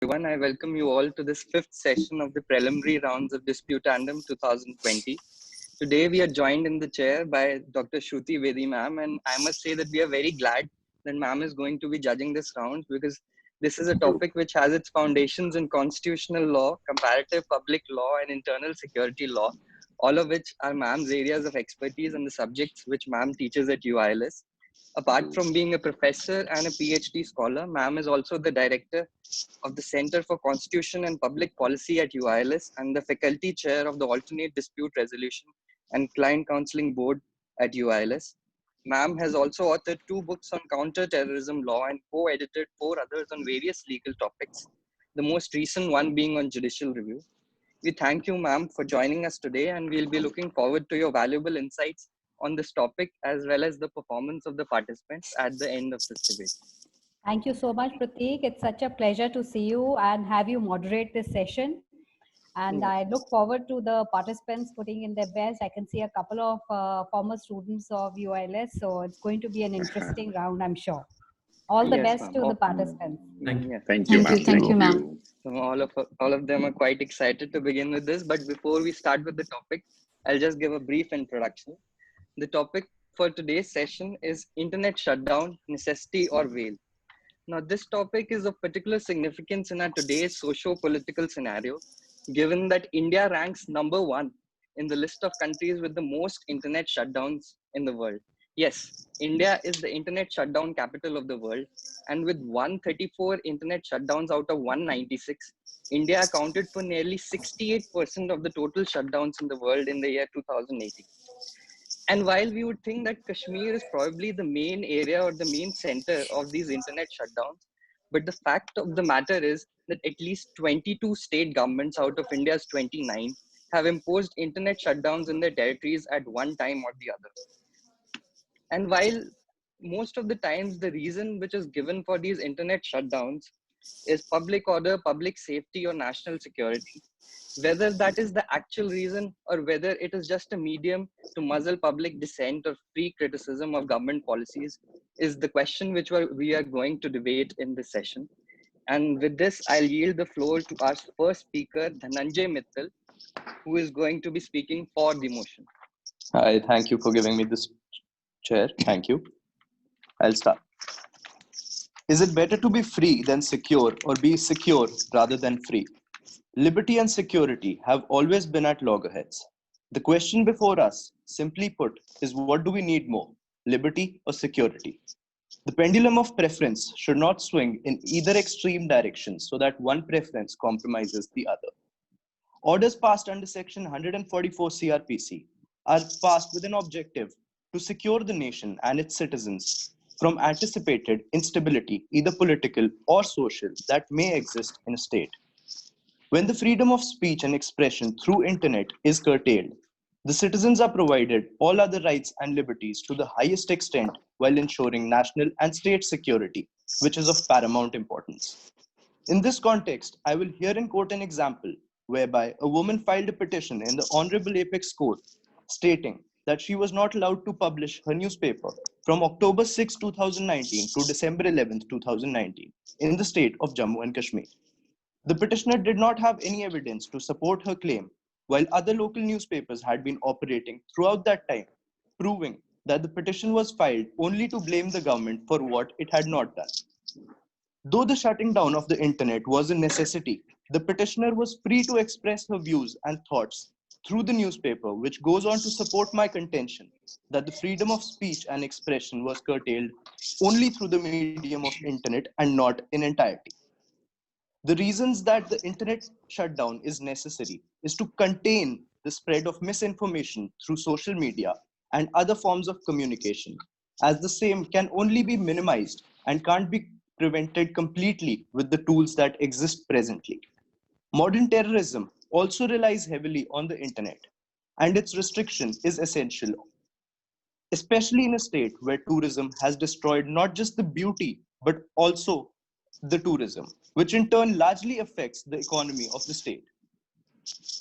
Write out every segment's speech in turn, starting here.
everyone. I welcome you all to this fifth session of the preliminary rounds of Disputandum 2020. Today, we are joined in the chair by Dr. Shruti Vedi ma'am, and I must say that we are very glad that ma'am is going to be judging this round because this is a topic which has its foundations in constitutional law, comparative public law, and internal security law, all of which are ma'am's areas of expertise and the subjects which ma'am teaches at UILS. Apart from being a professor and a PhD scholar, ma'am is also the director of the Center for Constitution and Public Policy at UILS and the faculty chair of the Alternate Dispute Resolution and Client Counseling Board at UILS. Ma'am has also authored 2 books on counter-terrorism law and co-edited 4 others on various legal topics, the most recent one being on judicial review. We thank you, ma'am, for joining us today, and we'll be looking forward to your valuable insights on this topic as well as the performance of the participants at the end of this debate. Thank you so much, Prateek. It's such a pleasure to see you and have you moderate this session. And I look forward to the participants putting in their best. I can see a couple of former students of UILS, so it's going to be an interesting round, I'm sure. All the best to the participants. Thank you. Thank you, ma'am. Thank you, ma'am. So all of them are quite excited to begin with this. But before we start with the topic, I'll just give a brief introduction. The topic for today's session is Internet shutdown, necessity or veil. Now, this topic is of particular significance in our today's socio-political scenario, given that India ranks #1 in the list of countries with the most internet shutdowns in the world. Yes, India is the internet shutdown capital of the world, and with 134 internet shutdowns out of 196, India accounted for nearly 68% of the total shutdowns in the world in the year 2018. And while we would think that Kashmir is probably the main area or the main center of these internet shutdowns, but the fact of the matter is that at least 22 state governments out of India's 29 have imposed internet shutdowns in their territories at one time or the other. And while most of the times the reason which is given for these internet shutdowns is public order, public safety, or national security, whether that is the actual reason or whether it is just a medium to muzzle public dissent or free criticism of government policies is the question which we are going to debate in this session. And with this, I'll yield the floor to our first speaker, Dhananjay Mittal, who is going to be speaking for the motion. Hi, thank you for giving me this chair. Thank you. I'll start. Is it better to be free than secure or be secure rather than free? Liberty and security have always been at loggerheads. The question before us, simply put, is what do we need more, liberty or security? The pendulum of preference should not swing in either extreme direction so that one preference compromises the other. Orders passed under Section 144 CRPC are passed with an objective to secure the nation and its citizens from anticipated instability, either political or social, that may exist in a state. When the freedom of speech and expression through internet is curtailed, the citizens are provided all other rights and liberties to the highest extent while ensuring national and state security, which is of paramount importance. In this context, I will herein quote an example whereby a woman filed a petition in the Honorable Apex Court stating that she was not allowed to publish her newspaper from October 6, 2019 to December 11, 2019 in the state of Jammu and Kashmir. The petitioner did not have any evidence to support her claim, while other local newspapers had been operating throughout that time, proving that the petition was filed only to blame the government for what it had not done. Though the shutting down of the internet was a necessity, the petitioner was free to express her views and thoughts through the newspaper, which goes on to support my contention that the freedom of speech and expression was curtailed only through the medium of internet and not in entirety. The reasons that the internet shutdown is necessary is to contain the spread of misinformation through social media and other forms of communication, as the same can only be minimized and can't be prevented completely with the tools that exist presently. Modern terrorism also relies heavily on the internet, and its restriction is essential, especially in a state where tourism has destroyed not just the beauty, but also the tourism, which in turn largely affects the economy of the state.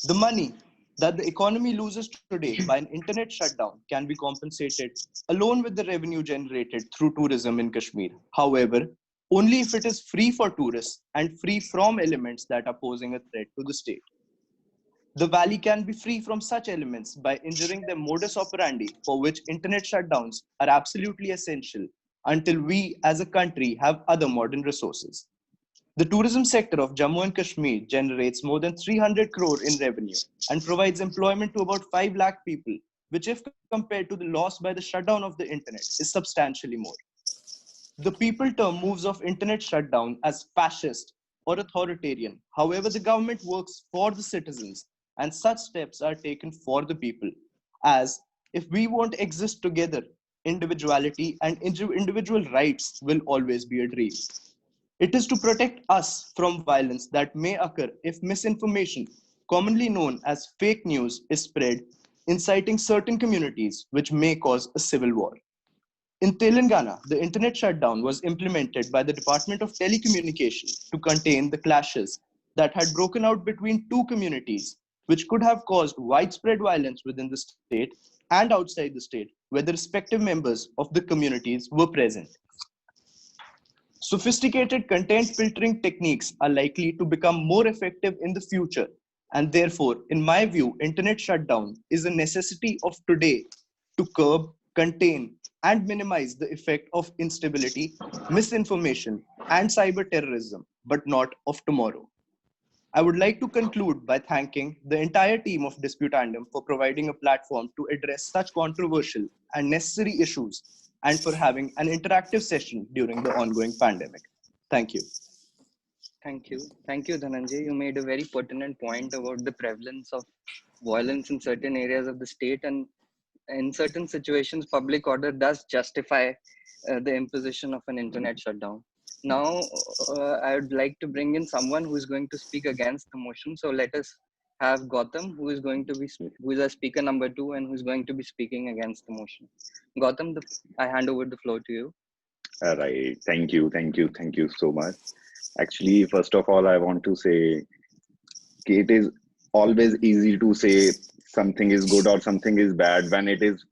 The money that the economy loses today by an internet shutdown can be compensated alone with the revenue generated through tourism in Kashmir. However, only if it is free for tourists and free from elements that are posing a threat to the state. The valley can be free from such elements by injuring the modus operandi for which internet shutdowns are absolutely essential until we as a country have other modern resources. The tourism sector of Jammu and Kashmir generates more than 300 crore in revenue and provides employment to about 5 lakh people, which if compared to the loss by the shutdown of the internet is substantially more. The people term moves of internet shutdown as fascist or authoritarian. However, the government works for the citizens and such steps are taken for the people. As if we won't exist together, individuality and individual rights will always be a dream. It is to protect us from violence that may occur if misinformation, commonly known as fake news, is spread, inciting certain communities, which may cause a civil war. In Telangana, the internet shutdown was implemented by the Department of Telecommunication to contain the clashes that had broken out between two communities, which could have caused widespread violence within the state and outside the state, where the respective members of the communities were present. Sophisticated content filtering techniques are likely to become more effective in the future, and therefore, in my view, internet shutdown is a necessity of today to curb, contain, and minimize the effect of instability, misinformation, and cyber terrorism, but not of tomorrow. I would like to conclude by thanking the entire team of Disputandum for providing a platform to address such controversial and necessary issues and for having an interactive session during the ongoing pandemic. Thank you. Thank you. Thank you, Dhananjay. You made a very pertinent point about the prevalence of violence in certain areas of the state, and in certain situations, public order does justify the imposition of an internet shutdown. Now, I would like to bring in someone who is going to speak against the motion. So let us have Gautam, who is going to be who is a speaker number 2 and who is going to be speaking against the motion. Gautam, I hand over the floor to you. All right. Thank you. Thank you. Thank you so much. Actually, first of all, I want to say it is always easy to say something is good or something is bad when it is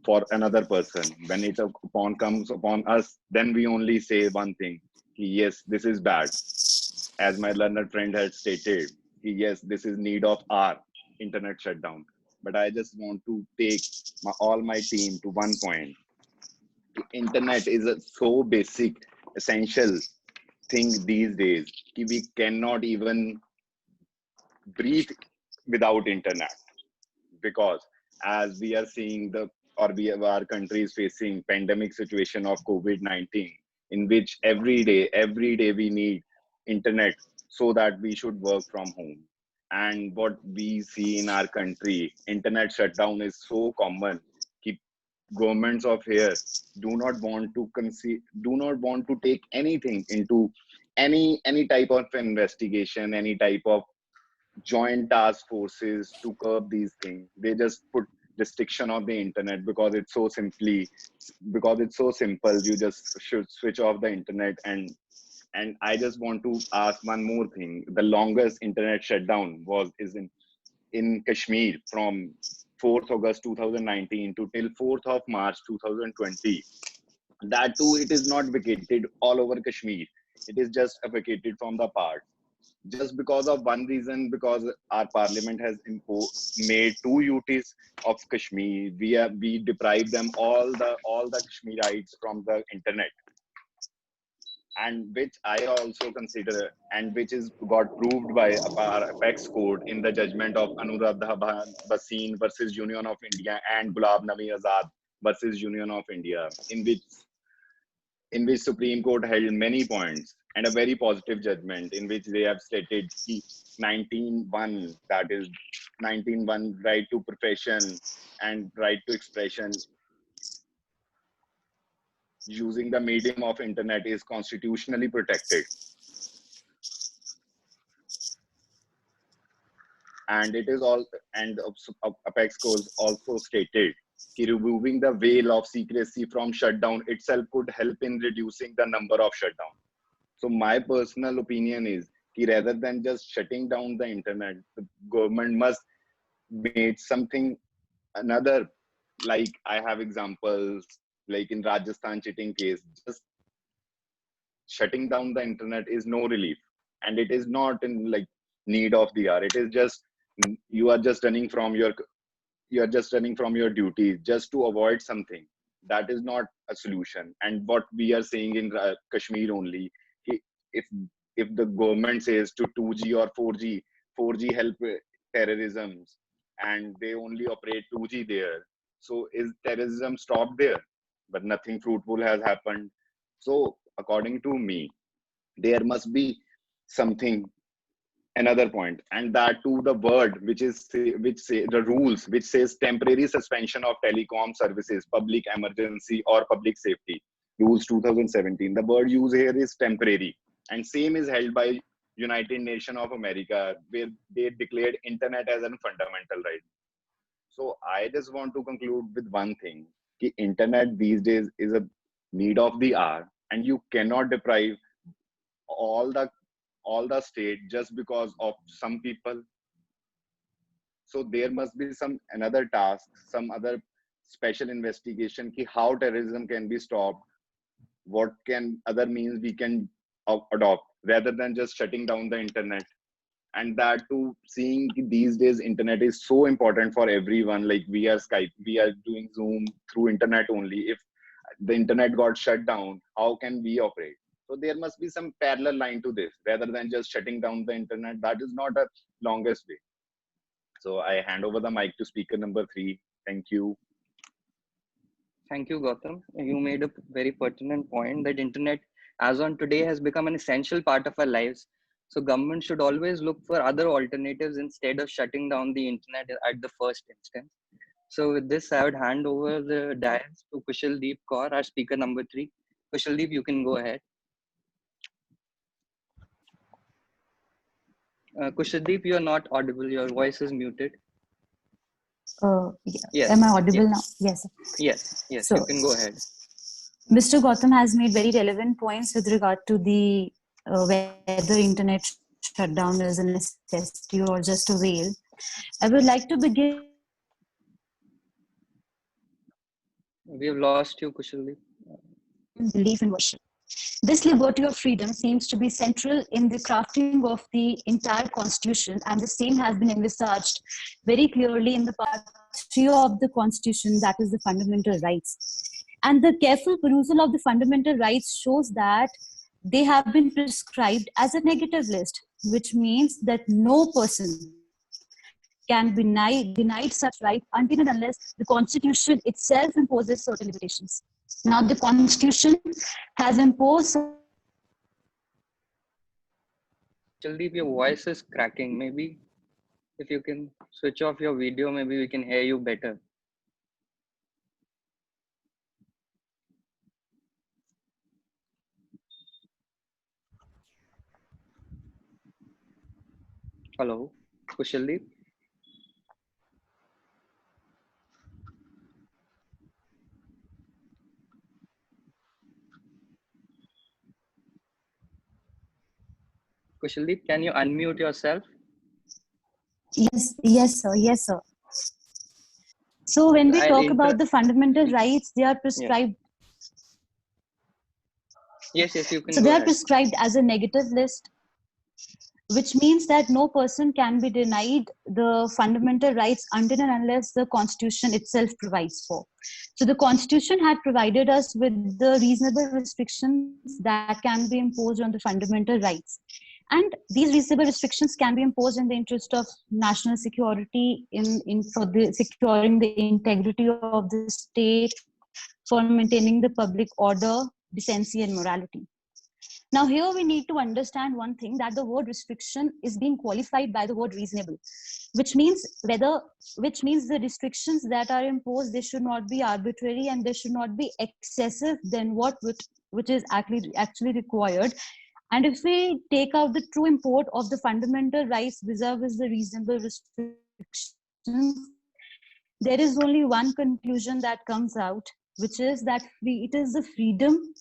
for another person. When it upon comes upon us, then we only say one thing. Yes, this is bad. As my learned friend had stated, yes, this is need of our internet shutdown. But I just want to take all my team to one point. The internet is a so basic, essential thing these days. We cannot even breathe without internet, because as we are seeing our country is facing pandemic situation of COVID-19, in which every day we need internet so that we should work from home. And what we see in our country, internet shutdown is so common. Keep governments of here do not want to take anything into any type of investigation, any type of joint task forces to curb these things. They just put restriction of the internet because it's so simple. You just should switch off the internet. And I just want to ask one more thing. The longest internet shutdown is in Kashmir from 4th August 2019 to till 4th of March 2020. That too, it is not vacated all over Kashmir. It is just vacated from the part, just because of one reason, because our parliament has made two UTs of Kashmir. We deprive them all the Kashmirites from the internet, and which I also consider, and which is got proved by our apex court in the judgment of Anuradha Bhasin versus Union of India and Gulab Nabi Azad versus Union of India, in which Supreme Court held many points and a very positive judgment, in which they have stated 19.1, that is 19.1, right to profession and right to expression using the medium of internet is constitutionally protected. And it is all, and Apex Court also stated removing the veil of secrecy from shutdown itself could help in reducing the number of shutdown. So my personal opinion is rather than just shutting down the internet, the government must make something another. Like, I have examples like in Rajasthan cheating case, just shutting down the internet is no relief, and it is not in like need of the hour. It is just you are just running from your duty just to avoid something. That is not a solution. And what we are saying in Kashmir only, if if the government says to 2G or 4G help terrorism, and they only operate 2G there, so is terrorism stopped there? But nothing fruitful has happened. So according to me, there must be something, another point, and that to the word which say the rules which says temporary suspension of telecom services, public emergency or public safety rules 2017. The word used here is temporary, and same is held by United Nations of America, where they declared internet as a fundamental right. So I just want to conclude with one thing: कि internet these days is a need of the hour, and you cannot deprive all the state just because of some people. So there must be some another task, some other special investigation ki how terrorism can be stopped, what can other means we can adopt rather than just shutting down the internet. And that too, seeing these days internet is so important for everyone. Like we are Skype, we are doing Zoom through internet only. If the internet got shut down, how can we operate? So there must be some parallel line to this rather than just shutting down the internet. That is not a longest way. So I hand over the mic to speaker number 3. Thank you. Thank you, Gautam. You made a very pertinent point that internet as on today has become an essential part of our lives. So government should always look for other alternatives instead of shutting down the internet at the first instance. So with this, I would hand over the dais to Kushaldeep Kaur, our speaker number 3. Kushaldeep, you can go ahead. Kushaldeep, you are not audible. Your voice is muted. Yeah. Yes. Am I audible Yes. now? Yes. Yes, so, you can go ahead. Mr. Gautam has made very relevant points with regard to the whether internet shutdown is a necessity or just a veil. I would like to begin. We have lost you, Kushaldeep. Belief in worship. This liberty of freedom seems to be central in the crafting of the entire constitution, and the same has been envisaged very clearly in the part 3 of the constitution, that is the fundamental rights. And the careful perusal of the fundamental rights shows that they have been prescribed as a negative list, which means that no person can be denied such right until and unless the constitution itself imposes certain limitations. Now the constitution has imposed. Kushaldeep, your voice is cracking. Maybe if you can switch off your video, maybe we can hear you better. Hello, Kushaldeep. Kushaldeep, can you unmute yourself? Yes, sir. So when we talk about the fundamental rights, they are prescribed. Yes, you can. So they are prescribed as a negative list, which means that no person can be denied the fundamental rights until and unless the constitution itself provides for. So the constitution had provided us with the reasonable restrictions that can be imposed on the fundamental rights. And these reasonable restrictions can be imposed in the interest of national security, for the securing the integrity of the state, for maintaining the public order, decency, and morality. Now, here we need to understand one thing, that the word restriction is being qualified by the word reasonable, which means the restrictions that are imposed, they should not be arbitrary and they should not be excessive than which is actually required. And if we take out the true import of the fundamental rights vis-a-vis the reasonable restrictions, there is only one conclusion that comes out, which is that it is the freedom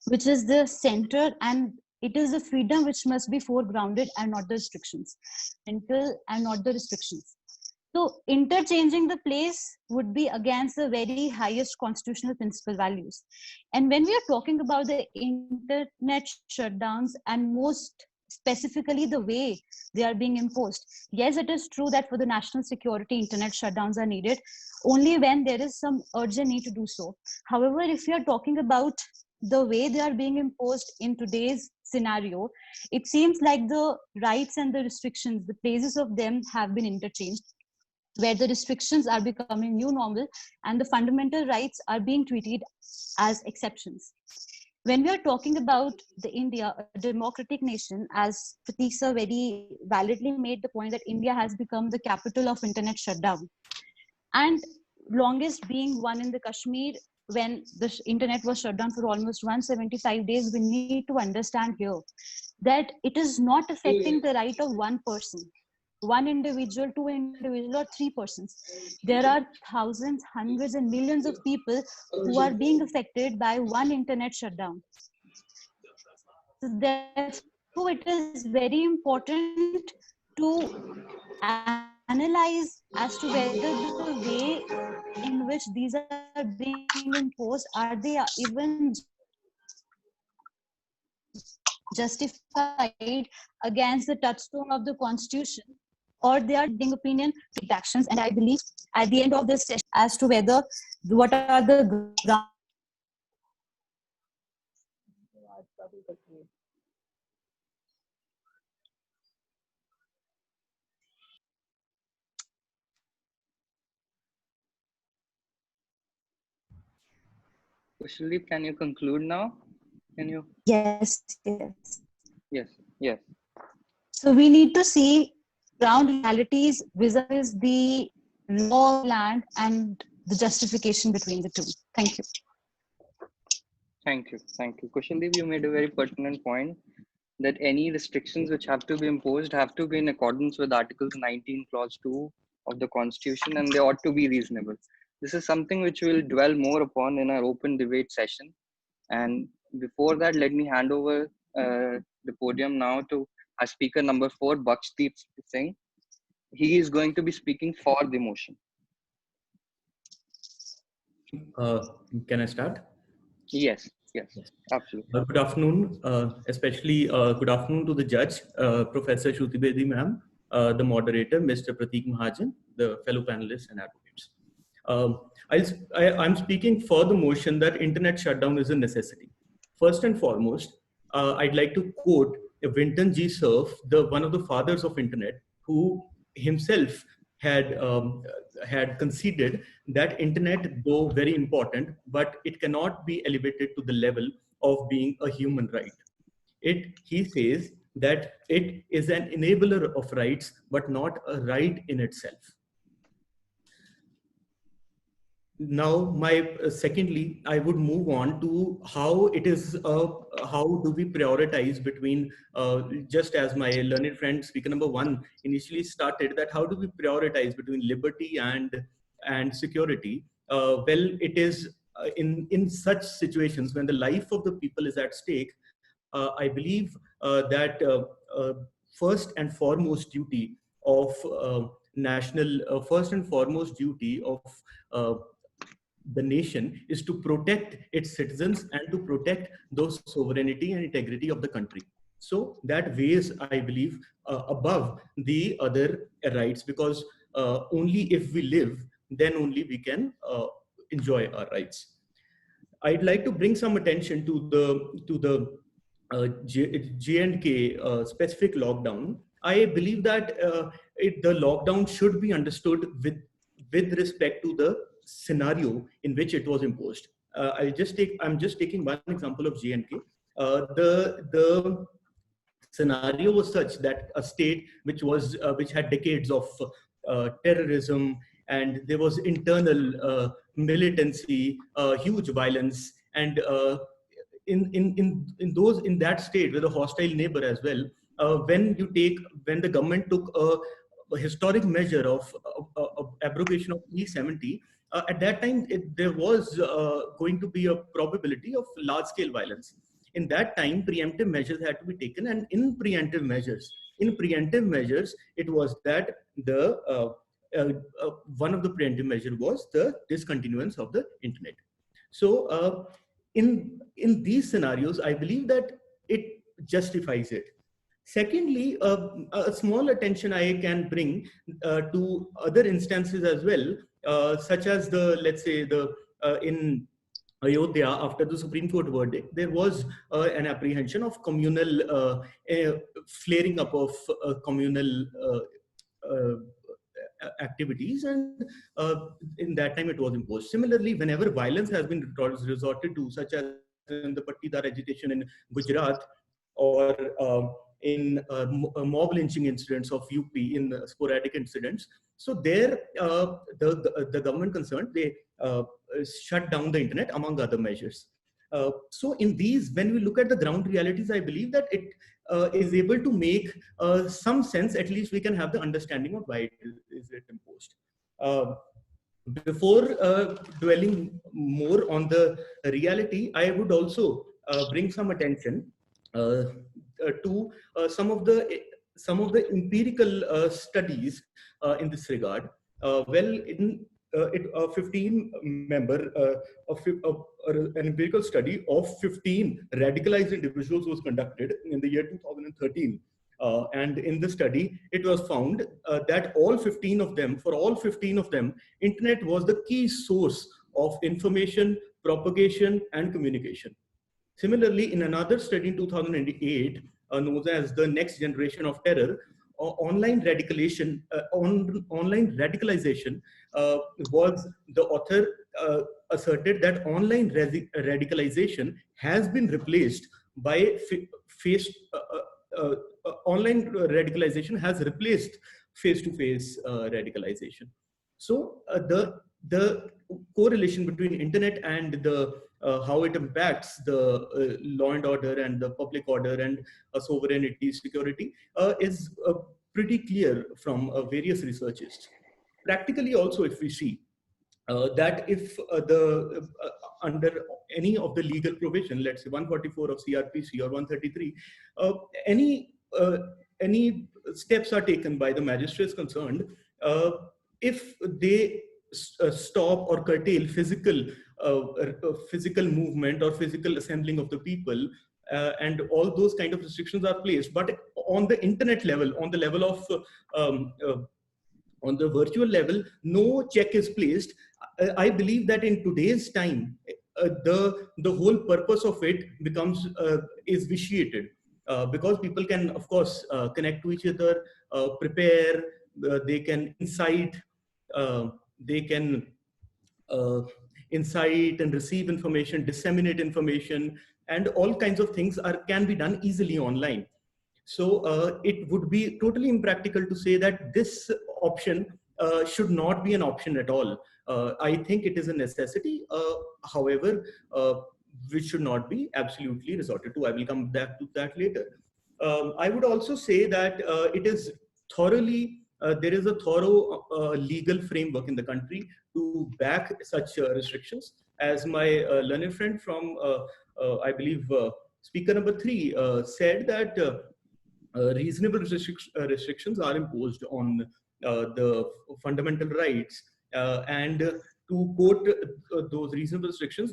which is the center, and it is the freedom which must be foregrounded and not the restrictions. And not the restrictions. So interchanging the place would be against the very highest constitutional principle values. And when we are talking about the internet shutdowns and most specifically the way they are being imposed, yes, it is true that for the national security, internet shutdowns are needed only when there is some urgent need to do so. However, if we are talking about the way they are being imposed in today's scenario, it seems like the rights and the restrictions, the places of them have been interchanged, where the restrictions are becoming new normal and the fundamental rights are being treated as exceptions. When we are talking about the India, a democratic nation, as Prateek sir very validly made the point that India has become the capital of internet shutdown, and longest being one in the Kashmir, when the internet was shut down for almost 175 days, we need to understand here that it is not affecting the right of one person, one individual, two individuals, or three persons. There are thousands, hundreds, and millions of people who are being affected by one internet shutdown. So therefore, it is very important to analyze as to whether the way in which these are being imposed, are they even justified against the touchstone of the constitution, or they are giving opinion to actions. And I believe at the end of this session as to whether what are the Kushaldeep, can you conclude now? Can you? yes. Yes, yes. So we need to see ground realities vis-a-vis the law of land and the justification between the two. Thank you. Thank you. Thank you. Kushaldeep, you made a very pertinent point that any restrictions which have to be imposed have to be in accordance with Article 19, Clause 2 of the Constitution, and they ought to be reasonable. This is something which we'll dwell more upon in our open debate session. And before that, let me hand over the podium now to our speaker number 4, Bakshdeep Singh. He is going to be speaking for the motion. Can I start? Yes, yes, absolutely. Good afternoon, especially good afternoon to the judge, Professor Shruti Bedi ma'am, the moderator, Mr. Prateek Mahajan, the fellow panelists and advocates. I'm speaking for the motion that internet shutdown is a necessity. First and foremost, I'd like to quote Winton G. Cerf, one of the fathers of internet, who himself had conceded that internet, though very important, but it cannot be elevated to the level of being a human right. He says that it is an enabler of rights, but not a right in itself. Now, secondly, I would move on to how it is, how do we prioritize between, just as my learned friend, speaker number 1, initially started, that how do we prioritize between liberty and security? Well, it is in such situations when the life of the people is at stake, I believe that first and foremost duty of first and foremost duty of the nation is to protect its citizens and to protect those sovereignty and integrity of the country. So that weighs, I believe, above the other rights, because only if we live, then only we can enjoy our rights. I'd like to bring some attention to the J&K specific lockdown. I believe that the lockdown should be understood with respect to the scenario in which it was imposed. I'm just taking one example of J&K. The scenario was such that a state which had decades of terrorism, and there was internal militancy, huge violence, and in that state with a hostile neighbor as well, when the government took a historic measure of abrogation of 370, at that time there was going to be a probability of large scale violence. In that time, preemptive measures had to be taken, and in preemptive measures, it was that one of the preemptive measure was the discontinuance of the internet. So in these scenarios, I believe that it justifies it. Secondly, a small attention I can bring to other instances as well, such as let's say in Ayodhya, after the Supreme Court verdict, there was an apprehension of communal flaring up of communal activities, and in that time it was imposed. Similarly, whenever violence has been resorted to, such as in the Patidar agitation in Gujarat, or in mob lynching incidents of UP, in sporadic incidents, so there the government concerned, they shut down the internet, among other measures. So in these, when we look at the ground realities, I believe that it is able to make some sense. At least we can have the understanding of why is it imposed. Before dwelling more on the reality, I would also bring some attention to some of the empirical studies in this regard. A 15-member an empirical study of 15 radicalized individuals was conducted in the year 2013. And in the study, it was found that for all 15 of them, internet was the key source of information, propagation, and communication. Similarly, in another study in 2008, known as the Next Generation of Terror, online radicalization was the author asserted that online radicalization has been replaced by online radicalization has replaced face-to-face radicalization. So the correlation between internet and the how it impacts the law and order and the public order and sovereignty, security is pretty clear from various researches. Practically also, if we see that if under any of the legal provision, let's say 144 of CRPC or 133, any steps are taken by the magistrates concerned, if they stop or curtail physical movement or physical assembling of the people, and all those kind of restrictions are placed. But on the internet level, on the level of on the virtual level, no check is placed. I believe that in today's time, the whole purpose of it becomes is vitiated, because people can, of course, connect to each other, prepare, they can incite, they can incite and receive information, disseminate information, and all kinds of things can be done easily online. So it would be totally impractical to say that this option should not be an option at all. I think it is a necessity, however, which should not be absolutely resorted to. I will come back to that later. I would also say that it is thoroughly, there is a thorough legal framework in the country to back such restrictions. As my learned friend from, I believe, speaker number 3 said that reasonable restrictions are imposed on the fundamental rights, and to quote those reasonable restrictions,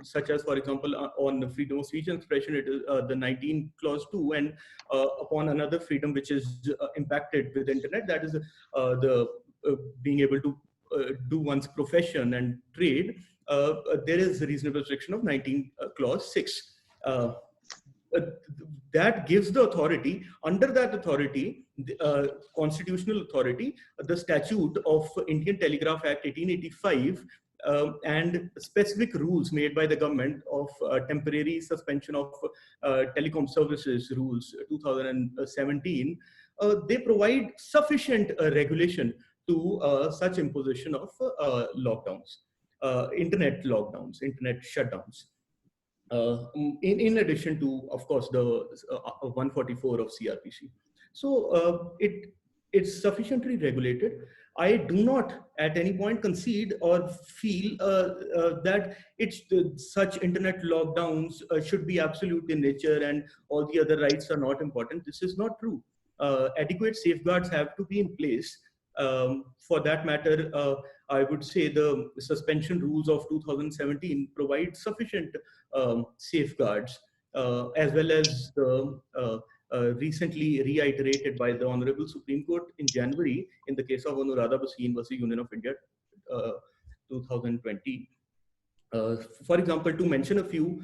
such as, for example, on the freedom of speech and expression, it is the 19 clause 2, and upon another freedom which is impacted with the internet, that is the being able to do one's profession and trade, there is a reasonable restriction of 19 clause 6. That gives the authority, under that authority, constitutional authority, the statute of Indian Telegraph Act 1885 and specific rules made by the government of temporary suspension of telecom services rules 2017, they provide sufficient regulation to such imposition of lockdowns, internet lockdowns, internet shutdowns. In addition to, of course, the 144 of CRPC. So it's sufficiently regulated. I do not at any point concede or feel that such internet lockdowns should be absolute in nature and all the other rights are not important. This is not true. Adequate safeguards have to be in place. For that matter, I would say the suspension rules of 2017 provide sufficient safeguards, as well as the recently reiterated by the Honorable Supreme Court in January in the case of Anuradha Bhasin versus Union of India 2020. For example, to mention a few,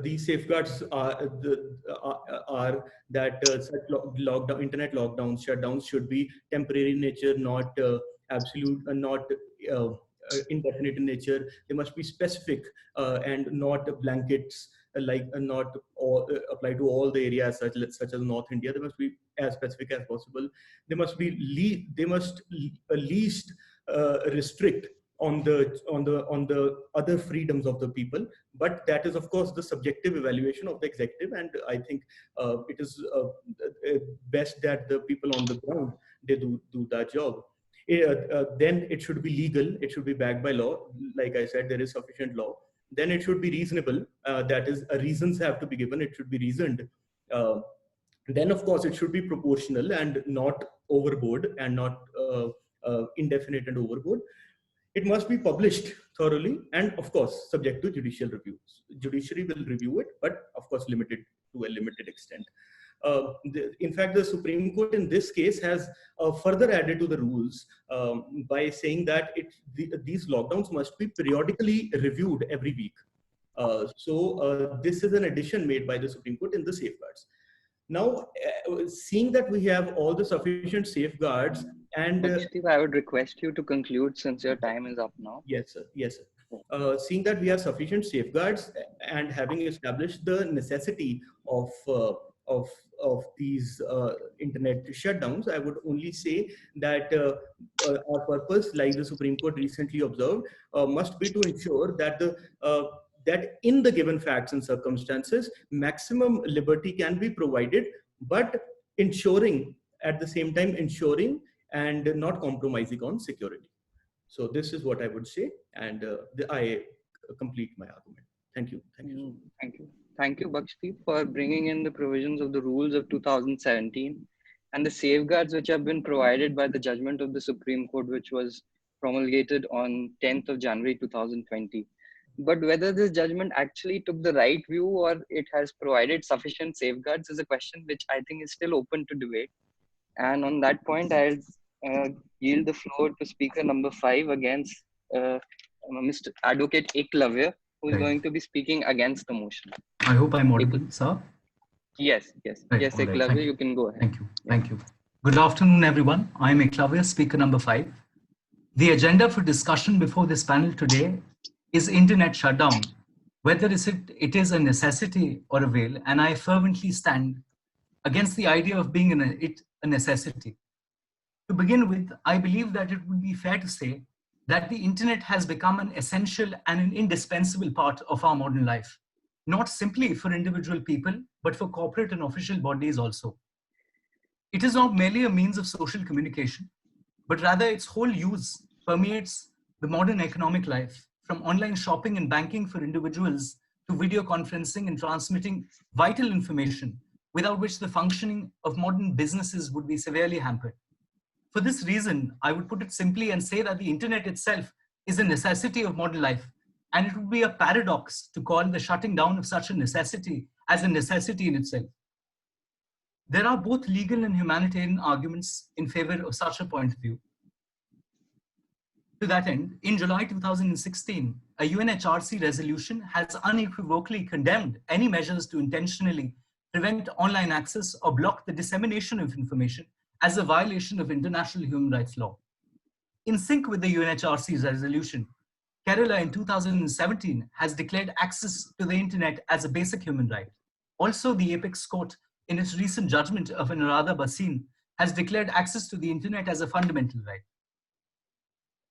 these safeguards are that such lockdown, internet lockdowns, shutdowns should be temporary in nature, not absolute, not indefinite in nature. They must be specific and not blankets, not all, apply to all the areas such as North India. They must be as specific as possible. They must be least restrict on the other freedoms of the people, but that is of course the subjective evaluation of the executive, and I think it is best that the people on the ground, they do that job. Then it should be legal, it should be backed by law. Like I said, there is sufficient law. Then it should be reasonable, that is, reasons have to be given, it should be reasoned. Then of course it should be proportional and not overboard, and not indefinite and overboard. It must be published thoroughly, and of course subject to judicial reviews. Judiciary will review it, but of course limited to a limited extent. In fact, the Supreme Court in this case has further added to the rules by saying that these lockdowns must be periodically reviewed every week. So this is an addition made by the Supreme Court in the safeguards. Now, seeing that we have all the sufficient safeguards, and Steve, I would request you to conclude since your time is up now. Yes, sir. Yes, sir. Seeing that we have sufficient safeguards and having established the necessity of these internet shutdowns, I would only say that our purpose, like the Supreme Court recently observed, must be to ensure that that in the given facts and circumstances, maximum liberty can be provided, but ensuring at the same time and not compromising on security. So this is what I would say, and I complete my argument. Thank you. Thank you. Thank you. Thank you, Bakshi, for bringing in the provisions of the rules of 2017 and the safeguards which have been provided by the judgment of the Supreme Court, which was promulgated on 10th of January 2020. But whether this judgment actually took the right view or it has provided sufficient safeguards is a question which I think is still open to debate. And on that point, I'll yield the floor to speaker number 5 against Mr. Advocate Eklavya, who is going to be speaking against the motion. I hope I'm audible, sir. Yes. Right, yes, Eklavya, right. you can go ahead. Thank you. Good afternoon, everyone. I'm Eklavya, speaker number 5. The agenda for discussion before this panel today is internet shutdown, whether it is a necessity or a veil, and I fervently stand against the idea of being a necessity. To begin with, I believe that it would be fair to say that the internet has become an essential and an indispensable part of our modern life, not simply for individual people, but for corporate and official bodies also. It is not merely a means of social communication, but rather its whole use permeates the modern economic life, from online shopping and banking for individuals to video conferencing and transmitting vital information, without which the functioning of modern businesses would be severely hampered. For this reason, I would put it simply and say that the internet itself is a necessity of modern life, and it would be a paradox to call the shutting down of such a necessity as a necessity in itself. There are both legal and humanitarian arguments in favor of such a point of view. To that end, in July 2016, a UNHRC resolution has unequivocally condemned any measures to intentionally prevent online access or block the dissemination of information as a violation of international human rights law. In sync with the UNHRC's resolution, Kerala in 2017 has declared access to the internet as a basic human right. Also, the Apex Court, in its recent judgment of Anuradha Bhasin, has declared access to the internet as a fundamental right.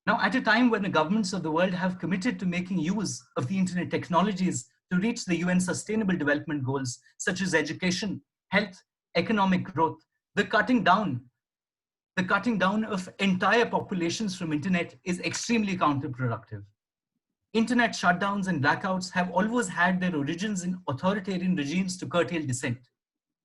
Now, at a time when the governments of the world have committed to making use of the internet technologies to reach the UN Sustainable Development Goals, such as education, health, economic growth, the cutting down of entire populations from internet is extremely counterproductive. Internet shutdowns and blackouts have always had their origins in authoritarian regimes to curtail dissent.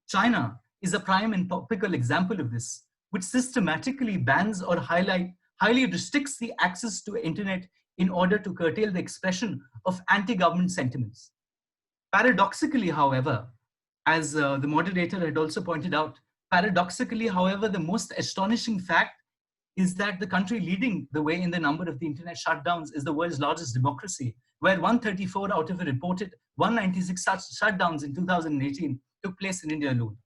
China is a prime and topical example of this, which systematically bans or highly restricts the access to internet in order to curtail the expression of anti-government sentiments. Paradoxically, however, as the moderator had also pointed out, paradoxically, however, the most astonishing fact is that the country leading the way in the number of the internet shutdowns is the world's largest democracy, where 134 out of a reported 196 such shutdowns in 2018 took place in India alone.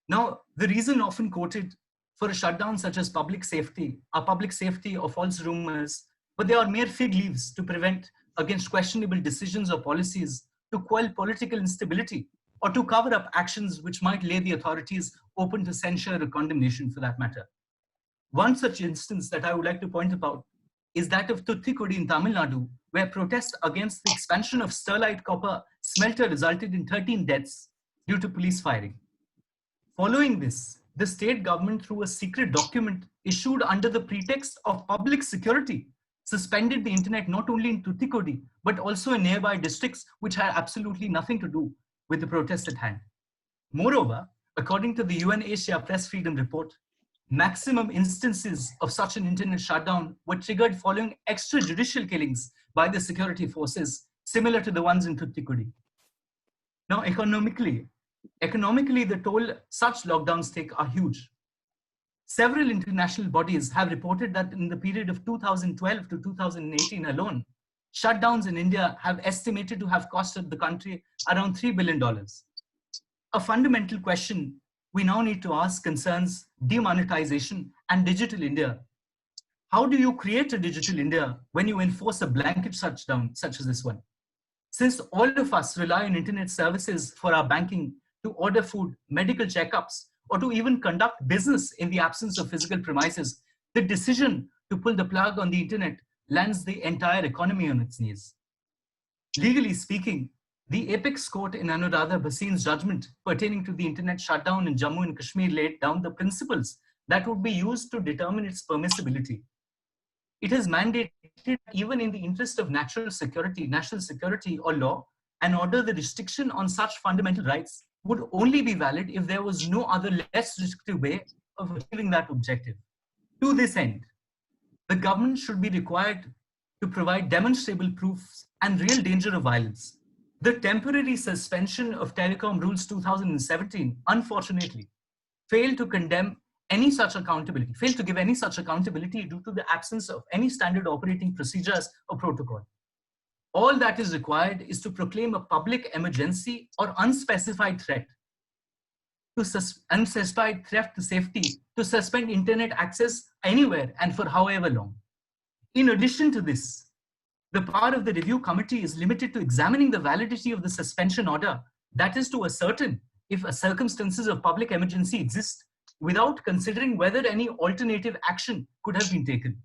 Now, the reason often quoted for a shutdown such as public safety or false rumors, but they are mere fig leaves to prevent against questionable decisions or policies, to quell political instability, or to cover up actions which might lay the authorities open to censure or condemnation for that matter. One such instance that I would like to point about is that of Thoothukudi in Tamil Nadu, where protests against the expansion of Sterlite copper smelter resulted in 13 deaths due to police firing. Following this, the state government, through a secret document issued under the pretext of public security, suspended the internet not only in Thoothukudi, but also in nearby districts which had absolutely nothing to do with the protest at hand. Moreover, according to the UN Asia Press Freedom Report, maximum instances of such an internet shutdown were triggered following extrajudicial killings by the security forces, similar to the ones in Thoothukudi. Now, economically, the toll such lockdowns take are huge. Several international bodies have reported that in the period of 2012 to 2018 alone, shutdowns in India have estimated to have costed the country around $3 billion. A fundamental question we now need to ask concerns demonetization and digital India. How do you create a digital India when you enforce a blanket shutdown such as this one? Since all of us rely on internet services for our banking, to order food, medical checkups, or to even conduct business in the absence of physical premises, the decision to pull the plug on the internet lands the entire economy on its knees. Legally speaking, the apex court in Anuradha Bhasin's judgment pertaining to the internet shutdown in Jammu and Kashmir laid down the principles that would be used to determine its permissibility. It has mandated, even in the interest of national security or law, an order the restriction on such fundamental rights would only be valid if there was no other less restrictive way of achieving that objective. To this end, the government should be required to provide demonstrable proofs and real danger of violence. The temporary suspension of Telecom Rules 2017, unfortunately, failed to condemn any such accountability, failed to give any such accountability due to the absence of any standard operating procedures or protocol. All that is required is to proclaim a public emergency or unspecified threat to safety, to suspend internet access anywhere and for however long. In addition to this, the power of the review committee is limited to examining the validity of the suspension order, that is to ascertain if circumstances of public emergency exist, without considering whether any alternative action could have been taken.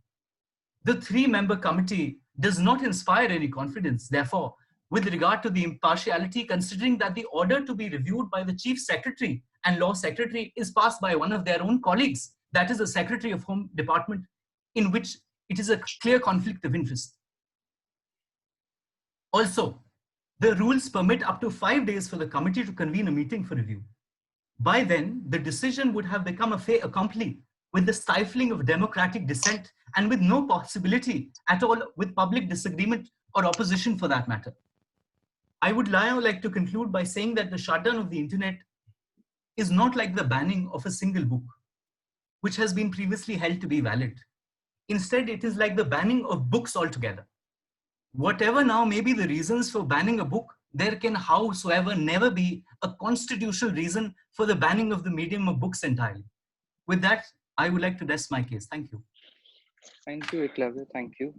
The 3-member committee does not inspire any confidence, therefore, with regard to the impartiality, considering that the order to be reviewed by the Chief Secretary and Law Secretary is passed by one of their own colleagues, that is the Secretary of Home Department, in which it is a clear conflict of interest. Also, the rules permit up to 5 days for the committee to convene a meeting for review. By then, the decision would have become a fait accompli, with the stifling of democratic dissent and with no possibility at all with public disagreement or opposition for that matter. I would now like to conclude by saying that the shutdown of the internet is not like the banning of a single book, which has been previously held to be valid. Instead, it is like the banning of books altogether. Whatever now may be the reasons for banning a book, there can howsoever never be a constitutional reason for the banning of the medium of books entirely. With that, I would like to rest my case. Thank you. Thank you, Eklavya. Thank you.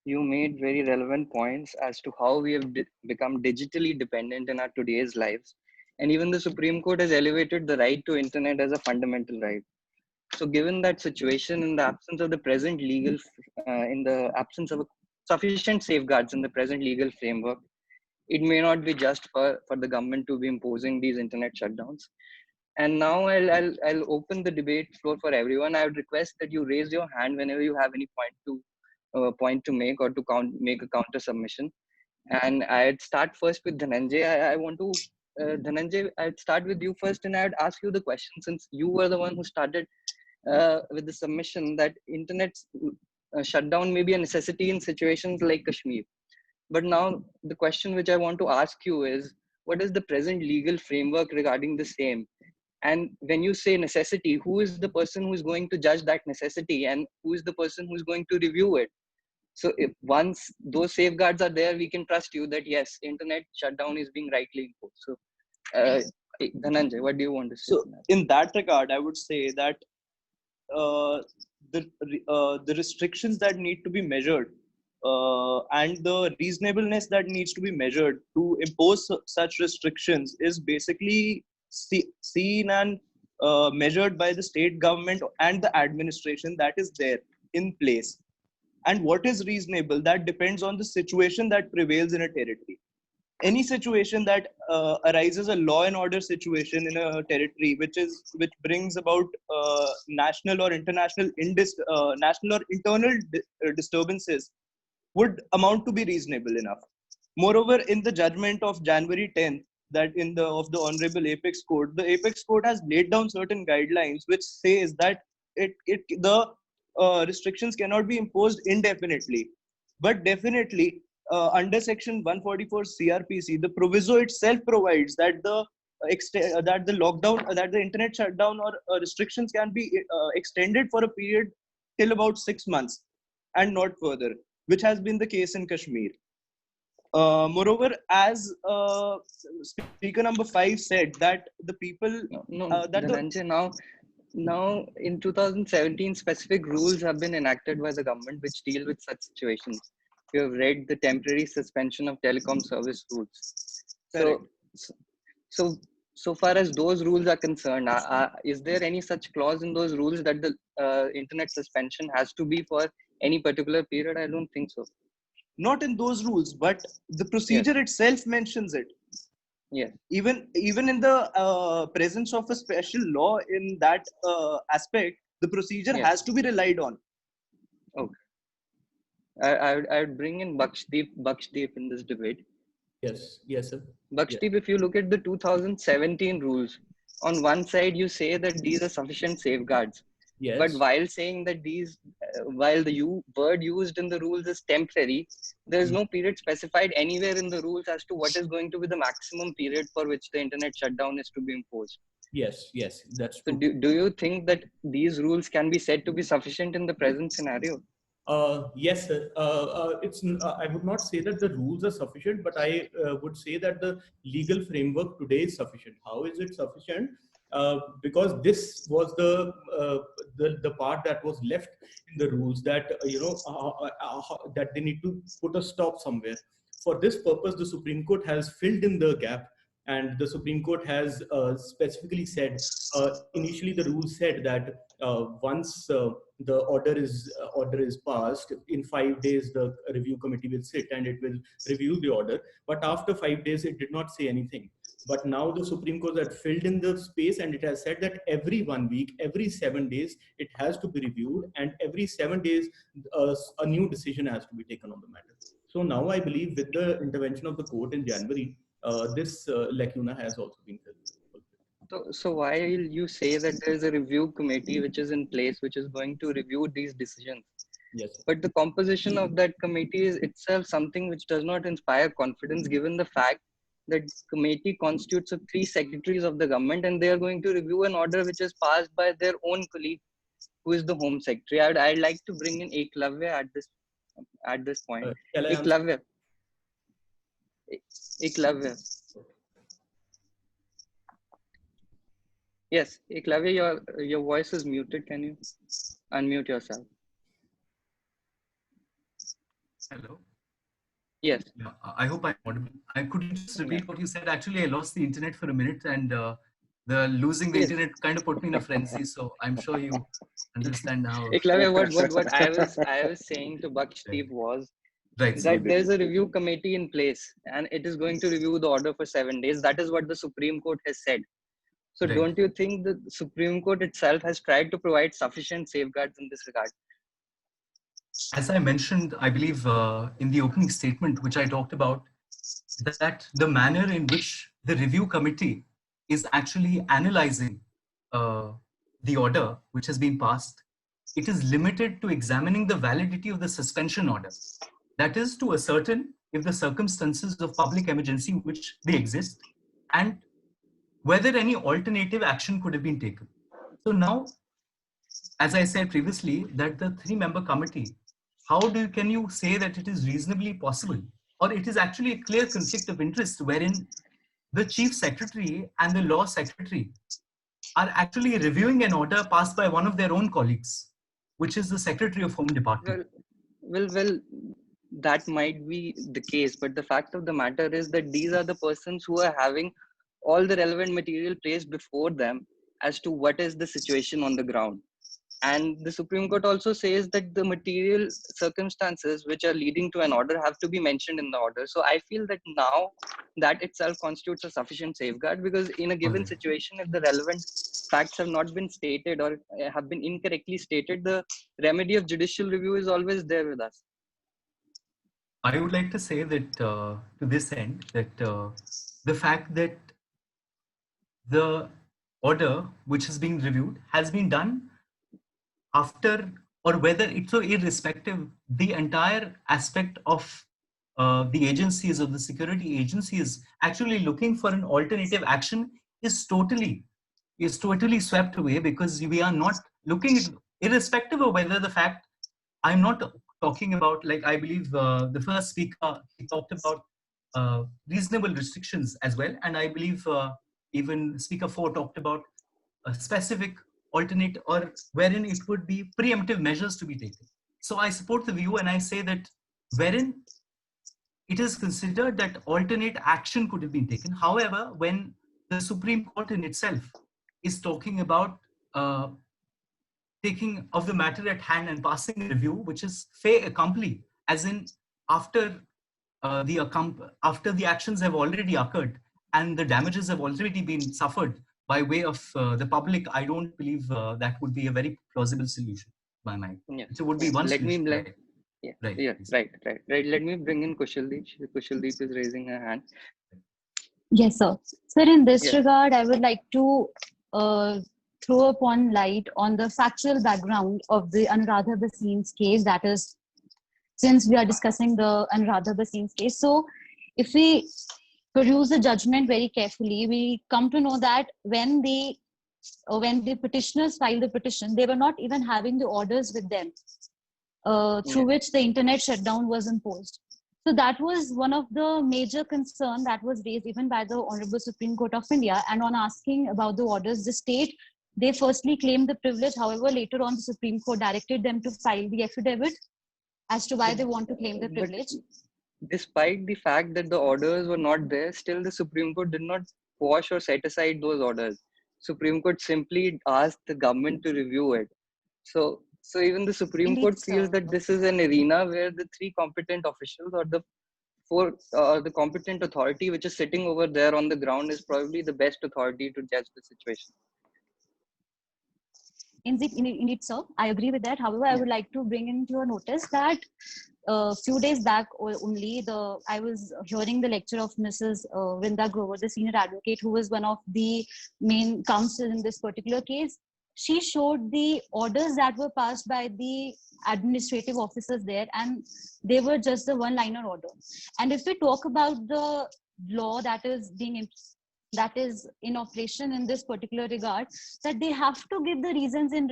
You made very relevant points as to how we have become digitally dependent in our today's lives. And even the Supreme Court has elevated the right to internet as a fundamental right. So given that situation, in the absence of the present legal, in the absence of sufficient safeguards in the present legal framework, it may not be just for the government to be imposing these internet shutdowns. And now I'll open the debate floor for everyone. I would request that you raise your hand whenever you have any point to make or to make a counter submission. And I'd start first with Dhananjay. I want to Dhananjay, I'd start with you first, and I'd ask you the question, since you were the one who started with the submission that internet shutdown may be a necessity in situations like Kashmir. But now the question which I want to ask you is, what is the present legal framework regarding the same? And when you say necessity, who is the person who is going to judge that necessity, and who is the person who is going to review it? So if once those safeguards are there, we can trust you that yes, internet shutdown is being rightly imposed. So Dhananjay, what do you want to say? So in that regard, I would say that the restrictions that need to be measured and the reasonableness that needs to be measured to impose such restrictions is basically seen and measured by the state government and the administration that is there in place. And what is reasonable, that depends on the situation that prevails in a territory. Any situation that arises a law and order situation in a territory which brings about national or international national or internal disturbances would amount to be reasonable enough. Moreover, in the judgment of January 10th, that of the Honorable Apex Court, the Apex Court has laid down certain guidelines which says that the restrictions cannot be imposed indefinitely, but definitely under Section 144 CRPC, the proviso itself provides that the lockdown, that the internet shutdown or restrictions can be extended for a period till about 6 months and not further, which has been the case in Kashmir. Moreover, as speaker number 5 said, that the people now in 2017 specific rules have been enacted by the government which deal with such situations. You have read the temporary suspension of telecom service rules. So far as those rules are concerned, is there any such clause in those rules that the internet suspension has to be for any particular period? I don't think so. Not in those rules, but the procedure itself mentions it. Yes. Even in the presence of a special law in that aspect, the procedure has to be relied on. Okay. I would bring in Bakshdeep in this debate. Yes, sir. Bakshdeep, if you look at the 2017 rules, on one side you say that these are sufficient safeguards. Yes. But while saying that these, while the word used in the rules is temporary, there is no period specified anywhere in the rules as to what is going to be the maximum period for which the internet shutdown is to be imposed. Yes, that's true. So do you think that these rules can be said to be sufficient in the present scenario? Yes, sir. I would not say that the rules are sufficient, but I would say that the legal framework today is sufficient. How is it sufficient? Because this was the part that was left in the rules, that that they need to put a stop somewhere. For this purpose, the Supreme Court has filled in the gap, and the Supreme Court has specifically said, initially the rule said that once the order is passed, in 5 days the review committee will sit and it will review the order. But after 5 days, it did not say anything. But now the Supreme Court has filled in the space, and it has said that every 1 week, every 7 days, it has to be reviewed, and every 7 days a new decision has to be taken on the matter. So now I believe with the intervention of the court in January, this lacuna has also been filled. So why will you say that there is a review committee which is in place, which is going to review these decisions? Yes. But the composition of that committee is itself something which does not inspire confidence, given the fact that committee constitutes of 3 secretaries of the government, and they are going to review an order which is passed by their own colleague, who is the Home Secretary. I'd like to bring in Eklavya at this point. Eklavya. Yes, Eklavya, your voice is muted. Can you unmute yourself? Hello. Yes. Yeah, I hope I'm audible. I couldn't just repeat what you said. Actually, I lost the internet for a minute, and the losing the internet kind of put me in a frenzy. So I'm sure you understand now. Eklavya, what I was saying to Bakshdeep was that there's a review committee in place, and it is going to review the order for 7 days. That is what the Supreme Court has said. So don't you think the Supreme Court itself has tried to provide sufficient safeguards in this regard? As I mentioned, I believe in the opening statement, which I talked about, that the manner in which the review committee is actually analyzing the order which has been passed, it is limited to examining the validity of the suspension order. That is, to ascertain if the circumstances of public emergency which they exist and whether any alternative action could have been taken. So now, as I said previously, that the 3-member committee, can you say that it is reasonably possible, or it is actually a clear conflict of interest wherein the chief secretary and the law secretary are actually reviewing an order passed by one of their own colleagues, which is the Secretary of Home Department? Well, that might be the case, but the fact of the matter is that these are the persons who are having all the relevant material placed before them as to what is the situation on the ground. And the Supreme Court also says that the material circumstances which are leading to an order have to be mentioned in the order. So I feel that now that itself constitutes a sufficient safeguard, because in a given situation, if the relevant facts have not been stated or have been incorrectly stated, the remedy of judicial review is always there with us. I would like to say that to this end, that the fact that the order which is being reviewed has been done after, or whether it's so irrespective, the entire aspect of the agencies, of the security agencies actually looking for an alternative action is totally swept away, because we are not looking at, irrespective of whether the fact, I'm not talking about, like, I believe the first speaker, he talked about reasonable restrictions as well. And I believe even Speaker 4 talked about a specific alternate, or wherein it would be preemptive measures to be taken. So I support the view, and I say that wherein it is considered that alternate action could have been taken. However, when the Supreme Court in itself is talking about taking of the matter at hand and passing a review, which is fait accompli, as in after the actions have already occurred and the damages have already been suffered by way of the public, I don't believe that would be a very plausible solution by my mind. Yes. So it would be one solution. Right. Let me bring in Kushaldeep. Kushaldeep is raising her hand. Yes, sir. Sir, in this Yes. regard, I would like to throw upon light on the factual background of the Anuradha Bhasin's case. That is, since we are discussing the Anuradha Bhasin's case, so if we peruse the judgment very carefully, we come to know that when the petitioners filed the petition, they were not even having the orders with them through which the internet shutdown was imposed. So that was one of the major concerns that was raised even by the Honorable Supreme Court of India. And on asking about the orders, the state, they firstly claimed the privilege. However, later on, the Supreme Court directed them to file the affidavit as to why they want to claim the privilege. But despite the fact that the orders were not there, still the Supreme Court did not quash or set aside those orders. Supreme Court simply asked the government to review it. So even the Supreme Indeed, Court feels sir. that this is an arena where the 3 competent officials, or the competent authority which is sitting over there on the ground, is probably the best authority to judge the situation. Indeed, sir. I agree with that. However, I would like to bring into your notice that a few days back only, I was hearing the lecture of Mrs. Vrinda Grover, the senior advocate, who was one of the main counsel in this particular case. She showed the orders that were passed by the administrative officers there, and they were just the one-liner order. And if we talk about the law that is in operation in this particular regard, that they have to give the reasons in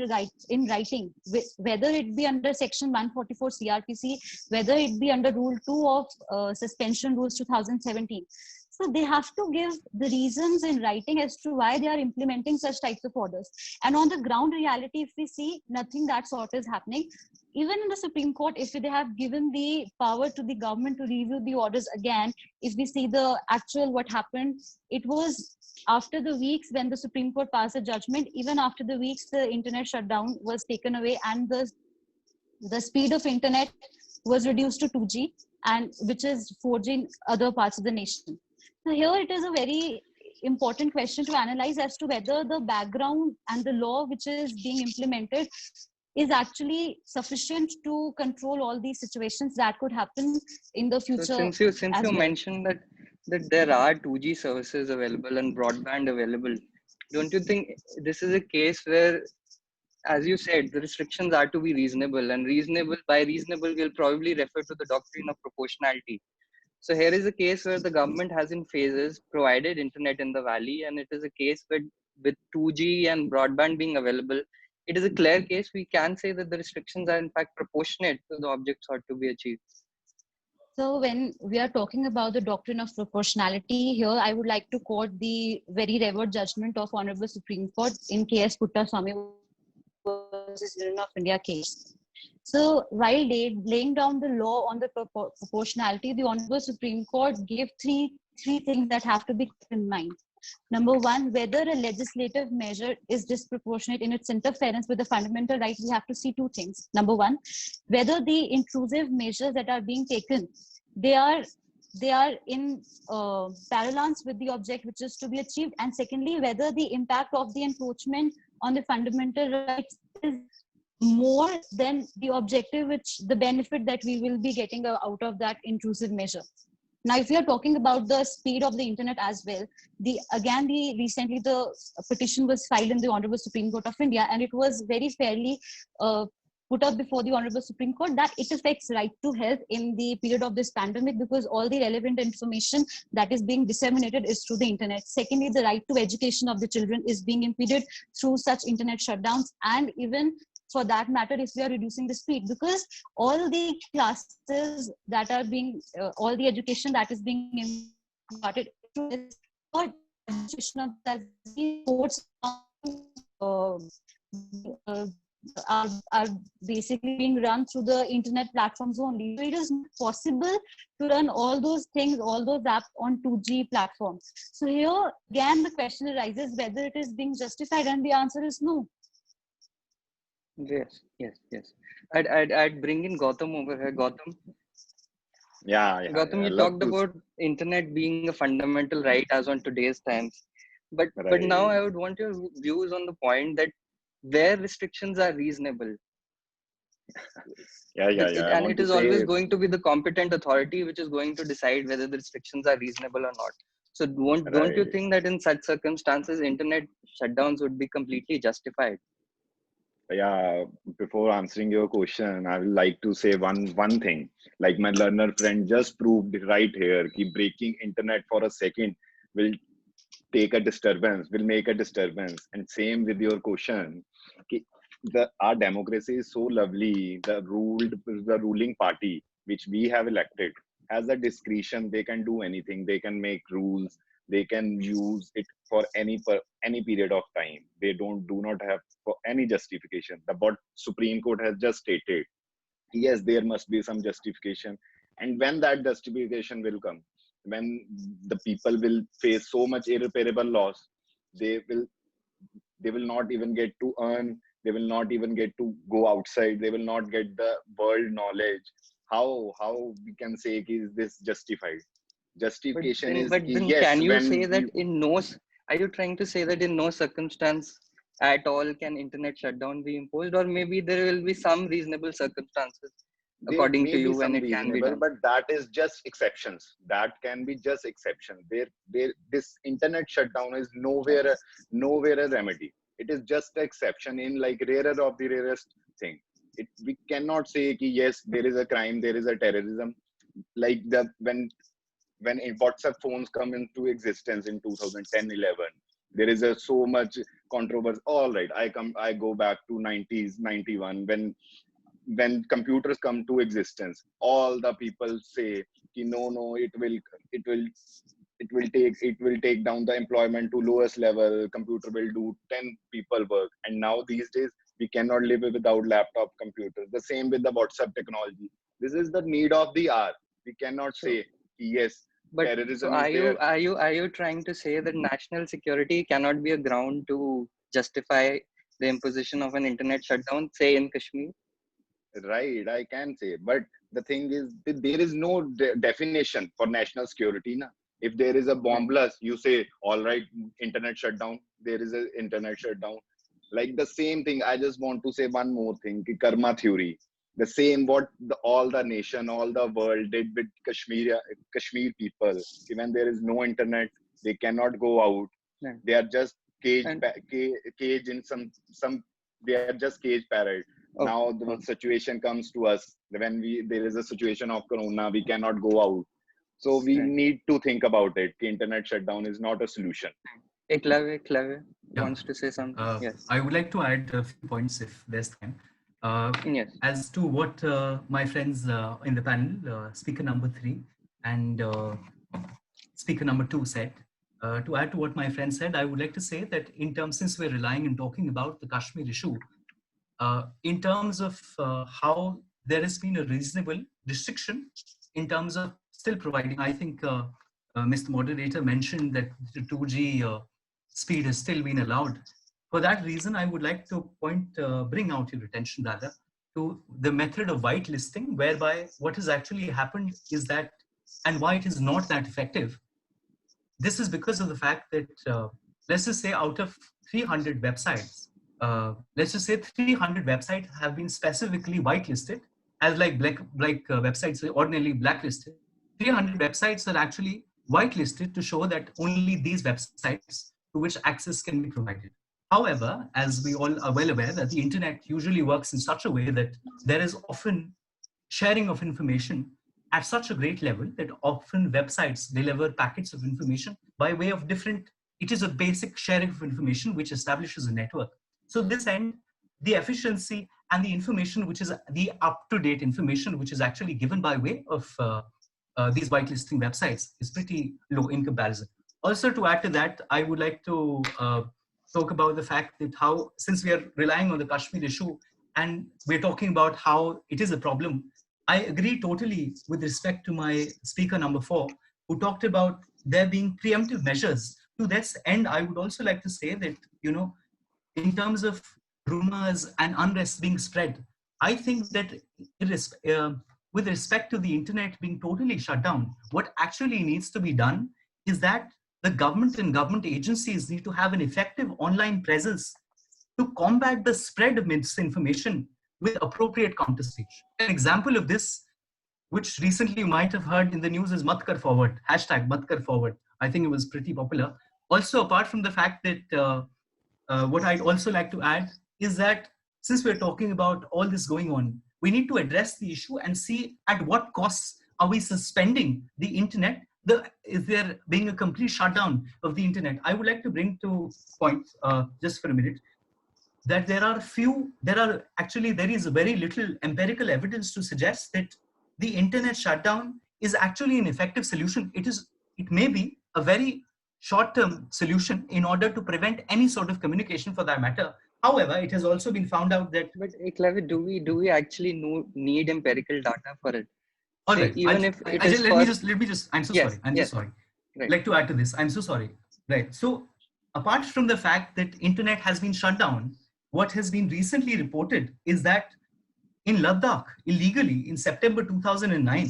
writing, whether it be under section 144 CRPC, whether it be under rule 2 of suspension rules 2017. So they have to give the reasons in writing as to why they are implementing such types of orders. And on the ground reality, if we see, nothing that sort is happening. Even in the Supreme Court, if they have given the power to the government to review the orders again, if we see the actual what happened, it was after the weeks when the Supreme Court passed a judgment. Even after the weeks, the internet shutdown was taken away, and the speed of internet was reduced to 2G, and which is 4G in other parts of the nation. So here it is a very important question to analyze as to whether the background and the law which is being implemented is actually sufficient to control all these situations that could happen in the future. So since you mentioned that that there are 2G services available and broadband available, don't you think this is a case where, as you said, the restrictions are to be reasonable, and reasonable, by reasonable, we'll probably refer to the doctrine of proportionality. So here is a case where the government has in phases provided internet in the valley, and it is a case where with 2G and broadband being available, it is a clear case we can say that the restrictions are in fact proportionate to the objects sought to be achieved. So when we are talking about the doctrine of proportionality, here I would like to quote the very revered judgment of Honorable Supreme Court in K.S. Puttaswamy versus Union of India case. So while laying down the law on the proportionality, the Honorable Supreme Court gave three things that have to be kept in mind. Number one, whether a legislative measure is disproportionate in its interference with the fundamental right, we have to see two things. Number one, whether the intrusive measures that are being taken, they are in parallels with the object which is to be achieved. And secondly, whether the impact of the encroachment on the fundamental rights is more than the objective, which the benefit that we will be getting out of that intrusive measure. Now, if we are talking about the speed of the internet as well, recently the petition was filed in the Honorable Supreme Court of India, and it was very fairly put up before the Honorable Supreme Court that it affects right to health in the period of this pandemic, because all the relevant information that is being disseminated is through the internet. Secondly, the right to education of the children is being impeded through such internet shutdowns, and even for that matter, if we are reducing the speed, because all the classes that are being, all the education that is being imparted through education of that sports are basically being run through the internet platforms only. So it is not possible to run all those things, all those apps on 2G platforms. So here again the question arises whether it is being justified, and the answer is no. Yes. I'd bring in Gautam over here. Gautam, Gautam, you talked about internet being a fundamental right as on today's times, but now I would want your views on the point that where restrictions are reasonable. And it is always going to be the competent authority which is going to decide whether the restrictions are reasonable or not. So don't you think that in such circumstances, internet shutdowns would be completely justified? Yeah, before answering your question, I would like to say one thing. Like my learner friend just proved right here, keep breaking internet for a second will make a disturbance. And same with your question. Our democracy is so lovely. The ruling party, which we have elected, has a discretion. They can do anything. They can make rules. They can use it for any period of time. They do not have for any justification. What Supreme Court has just stated, yes, there must be some justification. And when that justification will come, when the people will face so much irreparable loss, they will not even get to earn. They will not even get to go outside. They will not get the world knowledge. How we can say is this justified? Justification is yes. Can you say that are you trying to say that in no circumstance at all can internet shutdown be imposed, or maybe there will be some reasonable circumstances according to you when it can be done? But that is just exceptions. That can be just exception. This internet shutdown is nowhere a remedy. It is just an exception in like rarer of the rarest thing. We cannot say ki, yes, there is a crime, there is a terrorism. Like when WhatsApp phones come into existence in 2010-11, there is so much controversy. All right, I go back to 90s, 91 when computers come to existence. All the people say ki, no, it will take down the employment to lowest level. Computer will do 10 people work. And now these days we cannot live without laptop computers. The same with the WhatsApp technology. This is the need of the hour. We cannot say yes. But so are you trying to say that national security cannot be a ground to justify the imposition of an internet shutdown, say in Kashmir? Right, I can say. But the thing is, there is no definition for national security. Na? If there is a bomb blast, you say, all right, internet shutdown. There is an internet shutdown. Like the same thing, I just want to say one more thing, karma theory. The same what all the nation, all the world did with Kashmir people. Even there is no internet, they cannot go out. Yeah. They are just caged And in some. They are just cage parrot. Now the situation comes to us when there is a situation of corona, we cannot go out. So we need to think about it. The internet shutdown is not a solution. Eklavya Yeah. wants to say something. Yes. I would like to add a few points if there's time. Yes. As to what my friends in the panel, speaker number 3 and speaker number 2 said, to add to what my friend said, I would like to say that in terms, since we're relying and talking about the Kashmir issue, in terms of how there has been a reasonable restriction in terms of still providing, I think Mr. Moderator mentioned that the 2G speed has still been allowed. For that reason, I would like to bring out your attention rather to the method of whitelisting, whereby what has actually happened is that, and why it is not that effective. This is because of the fact that, let's just say out of 300 websites, let's just say 300 websites have been specifically whitelisted as like websites ordinarily blacklisted. 300 websites are actually whitelisted to show that only these websites to which access can be provided. However, as we all are well aware that the internet usually works in such a way that there is often sharing of information at such a great level that often websites deliver packets of information by way of different, it is a basic sharing of information which establishes a network. So this end, the efficiency and the information which is the up-to-date information which is actually given by way of these whitelisting websites is pretty low in comparison. Also to add to that, I would like to talk about the fact that how, since we are relying on the Kashmir issue and we're talking about how it is a problem, I agree totally with respect to my speaker number 4, who talked about there being preemptive measures. To this end, I would also like to say that, you know, in terms of rumors and unrest being spread, I think that with respect to the internet being totally shut down, what actually needs to be done is that the government and government agencies need to have an effective online presence to combat the spread of misinformation with appropriate counter speech. An example of this, which recently you might have heard in the news, is Mat Kar Forward, hashtag Mat Kar Forward. I think it was pretty popular. Also, apart from the fact that what I'd also like to add is that since we're talking about all this going on, we need to address the issue and see at what costs are we suspending the internet. Is there being a complete shutdown of the internet? I would like to bring to point just for a minute that there is very little empirical evidence to suggest that the internet shutdown is actually an effective solution. It may be a very short-term solution in order to prevent any sort of communication for that matter. However, it has also been found out that. But Eklavya, do we actually need empirical data for it? All right. Even if it is let me just. I'm so yes, sorry. I'm yes. so sorry. Right. Like to add to this. I'm so sorry. Right. So, apart from the fact that internet has been shut down, what has been recently reported is that in Ladakh, illegally in September 2009,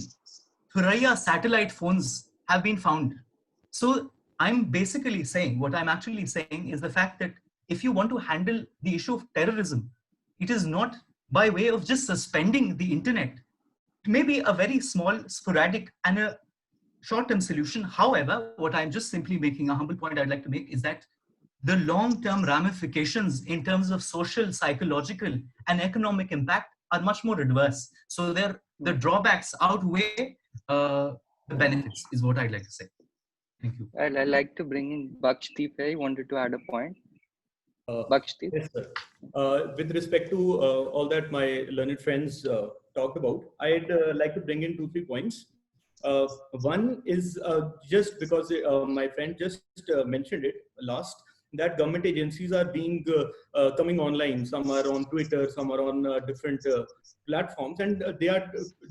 Thuraiya satellite phones have been found. So I'm basically saying, what I'm actually saying is the fact that if you want to handle the issue of terrorism, it is not by way of just suspending the internet. It may be a very small, sporadic and a short-term solution. However, what I'm just simply making a humble point I'd like to make is that the long-term ramifications in terms of social, psychological, and economic impact are much more adverse. So the drawbacks outweigh the benefits, is what I'd like to say. Thank you. I'd like to bring in Bakshdeep here. He wanted to add a point. Bakshdeep. Yes, sir. With respect to all that my learned friends talked about, I'd like to bring in 2-3 points. One is just because my friend just mentioned it last, that government agencies are being coming online. Some are on Twitter, some are on different platforms, and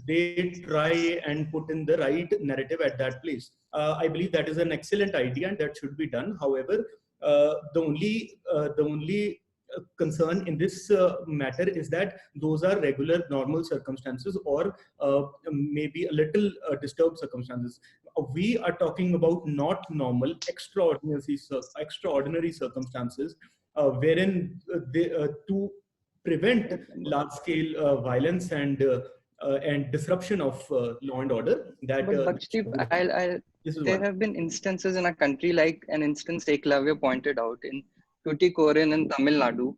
they try and put in the right narrative at that place. I believe that is an excellent idea and that should be done. However, the only concern in this matter is that those are regular, normal circumstances or maybe a little disturbed circumstances. We are talking about not normal, extraordinary circumstances wherein to prevent large-scale violence and disruption of law and order. That But Bakshdeep, there one. have been instances in a country like an instance Eklavya pointed out in Tuticorin in Tamil Nadu,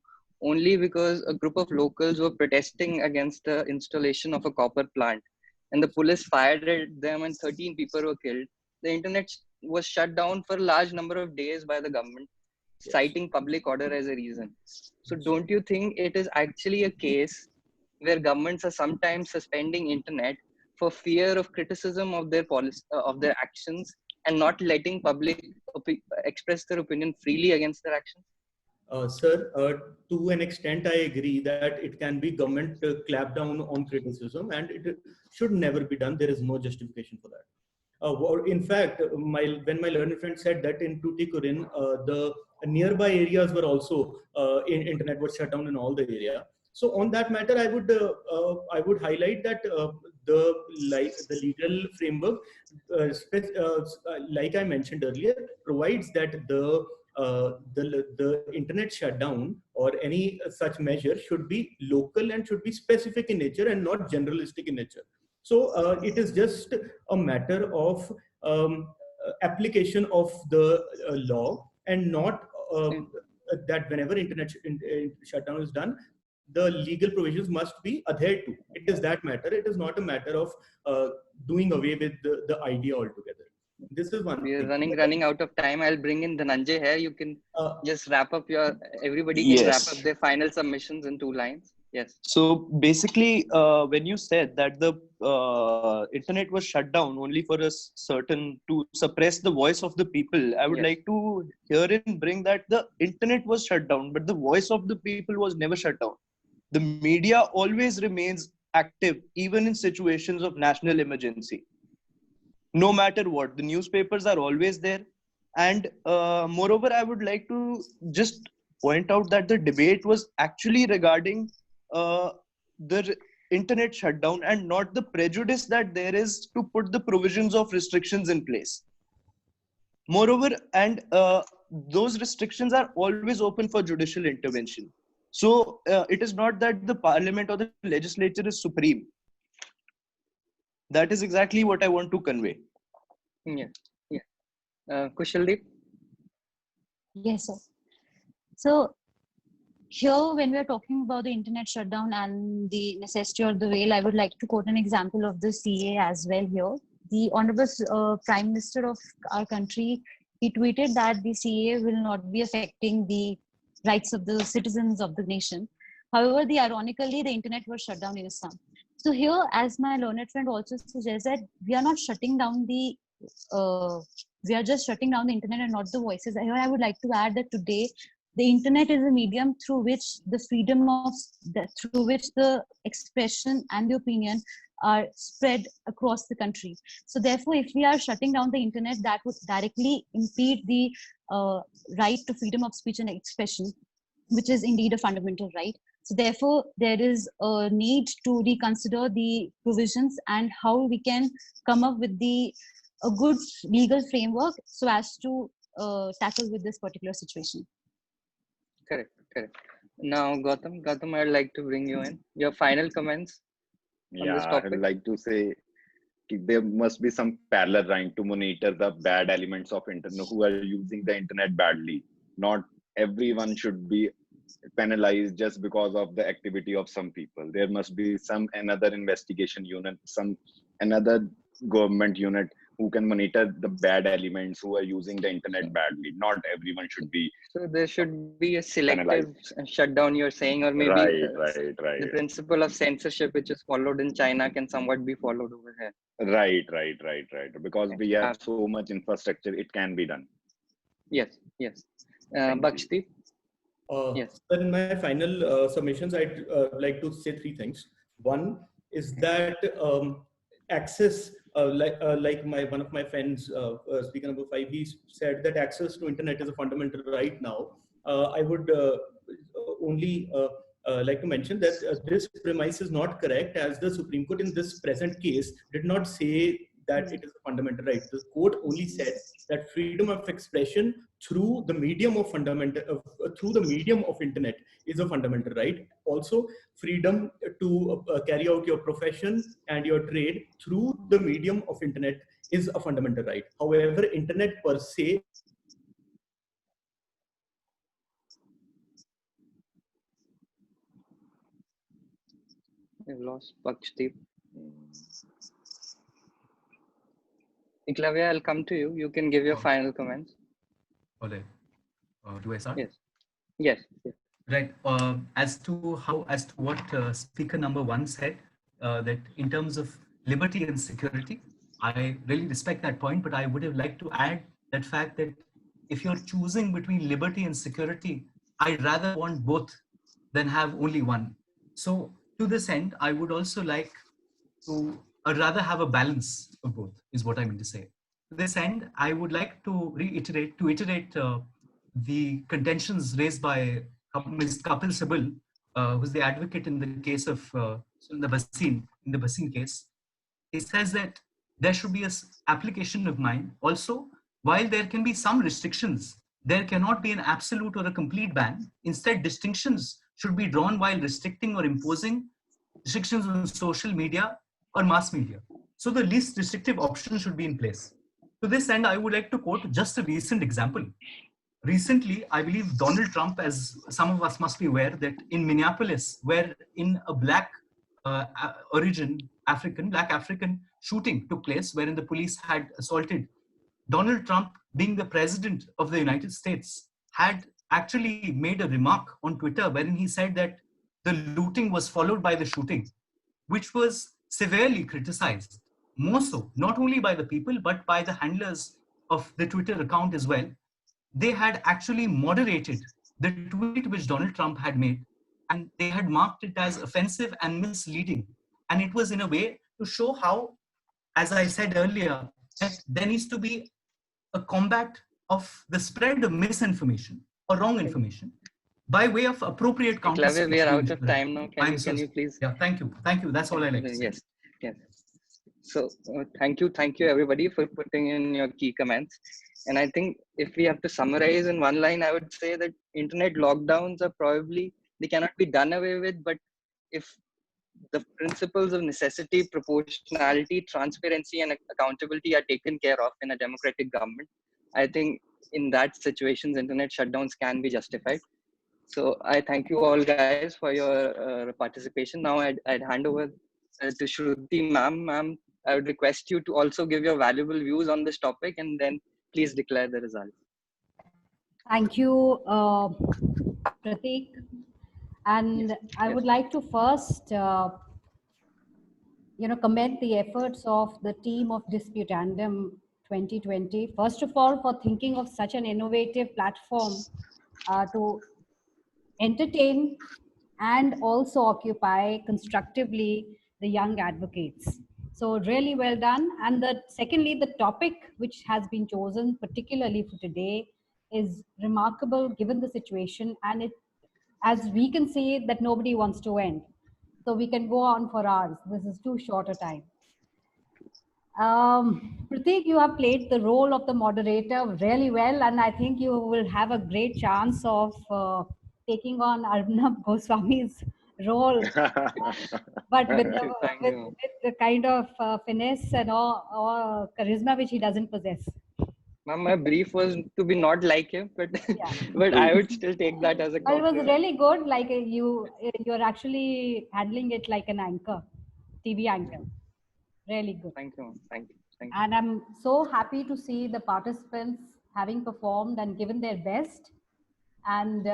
only because a group of locals were protesting against the installation of a copper plant, and the police fired at them and 13 people were killed. The internet was shut down for a large number of days by the government, citing public order as a reason. So don't you think it is actually a case where governments are sometimes suspending internet for fear of criticism of their policy, of their actions, and not letting public express their opinion freely against their actions? Sir, to an extent, I agree that it can be government clap down on criticism, and it should never be done. There is no justification for that. In fact, when my learned friend said that in Tuticorin, the nearby areas were also internet was shut down in all the area. So on that matter, I would highlight that the legal framework, like I mentioned earlier, provides that the internet shutdown or any such measure should be local and should be specific in nature and not generalistic in nature. So it is just a matter of application of the law, and not that whenever internet shutdown is done, the legal provisions must be adhered to. It is that matter. It is not a matter of doing away with the idea altogether. This is one. We are running out of time. I'll bring in Dhananjay here. You can just wrap up everybody can wrap up their final submissions in 2 lines. Yes. So basically, when you said that the internet was shut down only for a certain, to suppress the voice of the people, I would like to herein bring that the internet was shut down, but the voice of the people was never shut down. The media always remains active, even in situations of national emergency. No matter what, the newspapers are always there. And moreover, I would like to just point out that the debate was actually regarding the internet shutdown and not the prejudice that there is to put the provisions of restrictions in place. Moreover, and those restrictions are always open for judicial intervention. So it is not that the parliament or the legislature is supreme. That is exactly what I want to convey. Yeah. Kushaldeep? Yes, sir. So here, when we are talking about the internet shutdown and the necessity or the veil, I would like to quote an example of the CA as well here. The Honorable Prime Minister of our country, he tweeted that the CA will not be affecting the rights of the citizens of the nation. However, ironically, the internet was shut down in Assam. So here, as my learned friend also suggests, that we are not shutting down the, we are just shutting down the internet and not the voices. Here, I would like to add that today, the internet is a medium through which the freedom of, through which the expression and the opinion are spread across the country. So therefore, if we are shutting down the internet, that would directly impede the right to freedom of speech and expression, which is indeed a fundamental right. So therefore, there is a need to reconsider the provisions and how we can come up with a good legal framework so as to tackle with this particular situation. Correct. Now, Gautam, I'd like to bring you in. Your final comments on this topic? I'd like to say there must be some parallel line to monitor the bad elements of internet who are using the internet badly. Not everyone should be penalized just because of the activity of some people. There must be another investigation unit, another government unit who can monitor the bad elements who are using the internet badly. Not everyone should be. So there should be a selective shutdown, you're saying, or maybe right. The principle of censorship, which is followed in China, can somewhat be followed over here. Right. Because we have so much infrastructure, it can be done. Yes. Bakshdeep? Yes. In my final submissions, I'd like to say 3 things. One is that access, like one of my friends, speaker number 5, he said that access to internet is a fundamental right now. I would only like to mention that this premise is not correct, as the Supreme Court in this present case did not say that it is a fundamental right. The court only said that freedom of expression through the medium of internet is a fundamental right. Also, freedom to carry out your profession and your trade through the medium of internet is a fundamental right. However, internet per se We've lost Pakshdeep. Iklavya, I'll come to you. You can give your final comments. Okay. Do I start? Yes. Yes. Right. As to what speaker number 1 said, that in terms of liberty and security, I really respect that point, but I would have liked to add that fact that if you're choosing between liberty and security, I'd rather want both than have only one. So to this end, I would also like to, I'd rather have a balance of both, is what I mean to say. To this end, I would like to iterate the contentions raised by Ms. Kapil Sibal, who's the advocate in the case of in the Bhasin case. He says that there should be an application of mine. Also, while there can be some restrictions, there cannot be an absolute or a complete ban. Instead, distinctions should be drawn while restricting or imposing restrictions on social media or mass media. So the least restrictive option should be in place. To this end, I would like to quote just a recent example. Recently, I believe Donald Trump, as some of us must be aware, that in Minneapolis, where in a black black African shooting took place, wherein the police had assaulted, Donald Trump, being the president of the United States, had actually made a remark on Twitter wherein he said that the looting was followed by the shooting, which was severely criticized, more so, not only by the people, but by the handlers of the Twitter account as well. They had actually moderated the tweet which Donald Trump had made, and they had marked it as offensive and misleading. And it was in a way to show how, as I said earlier, that there needs to be a combat of the spread of misinformation or wrong information by way of appropriate counter. Iklavya, we are out of time now. Can you please? Yeah, thank you. That's all I like to say. Yes. So thank you everybody for putting in your key comments. And I think if we have to summarize in one line, I would say that internet lockdowns are probably, they cannot be done away with, but if the principles of necessity, proportionality, transparency, and accountability are taken care of in a democratic government, I think in that situations, internet shutdowns can be justified. So I thank you all guys for your participation. Now I'd hand over to Shruti ma'am. Ma'am, I would request you to also give your valuable views on this topic, and then please declare the result. Thank you, Prateek. And I would like to first, commend the efforts of the team of Disputandum 2020. First of all, for thinking of such an innovative platform to entertain and also occupy constructively the young advocates. So really well done. And secondly, the topic which has been chosen particularly for today is remarkable given the situation, and it, as we can see, that nobody wants to end. So we can go on for hours. This is too short a time. Prateek, you have played the role of the moderator really well, and I think you will have a great chance of taking on Arnab Goswami's role, but with the kind of finesse and or charisma which he doesn't possess. Ma'am, my brief was to be not like him, but yeah. But I would still take that as a compliment. It was really good. Like you're actually handling it like an anchor, TV anchor. Really good. Thank you. And I'm so happy to see the participants having performed and given their best. And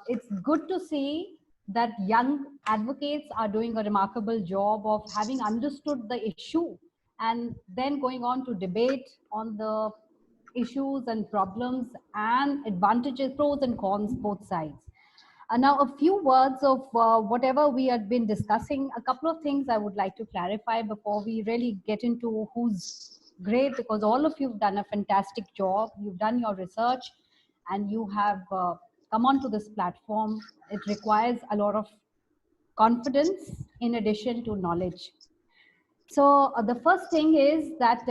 it's good to see that young advocates are doing a remarkable job of having understood the issue and then going on to debate on the issues and problems and advantages, pros and cons, both sides. Now, a few words of whatever we had been discussing. A couple of things I would like to clarify before we really get into who's great, because all of you have done a fantastic job. You've done your research and you have come onto this platform. It requires a lot of confidence in addition to knowledge. So the first thing is that,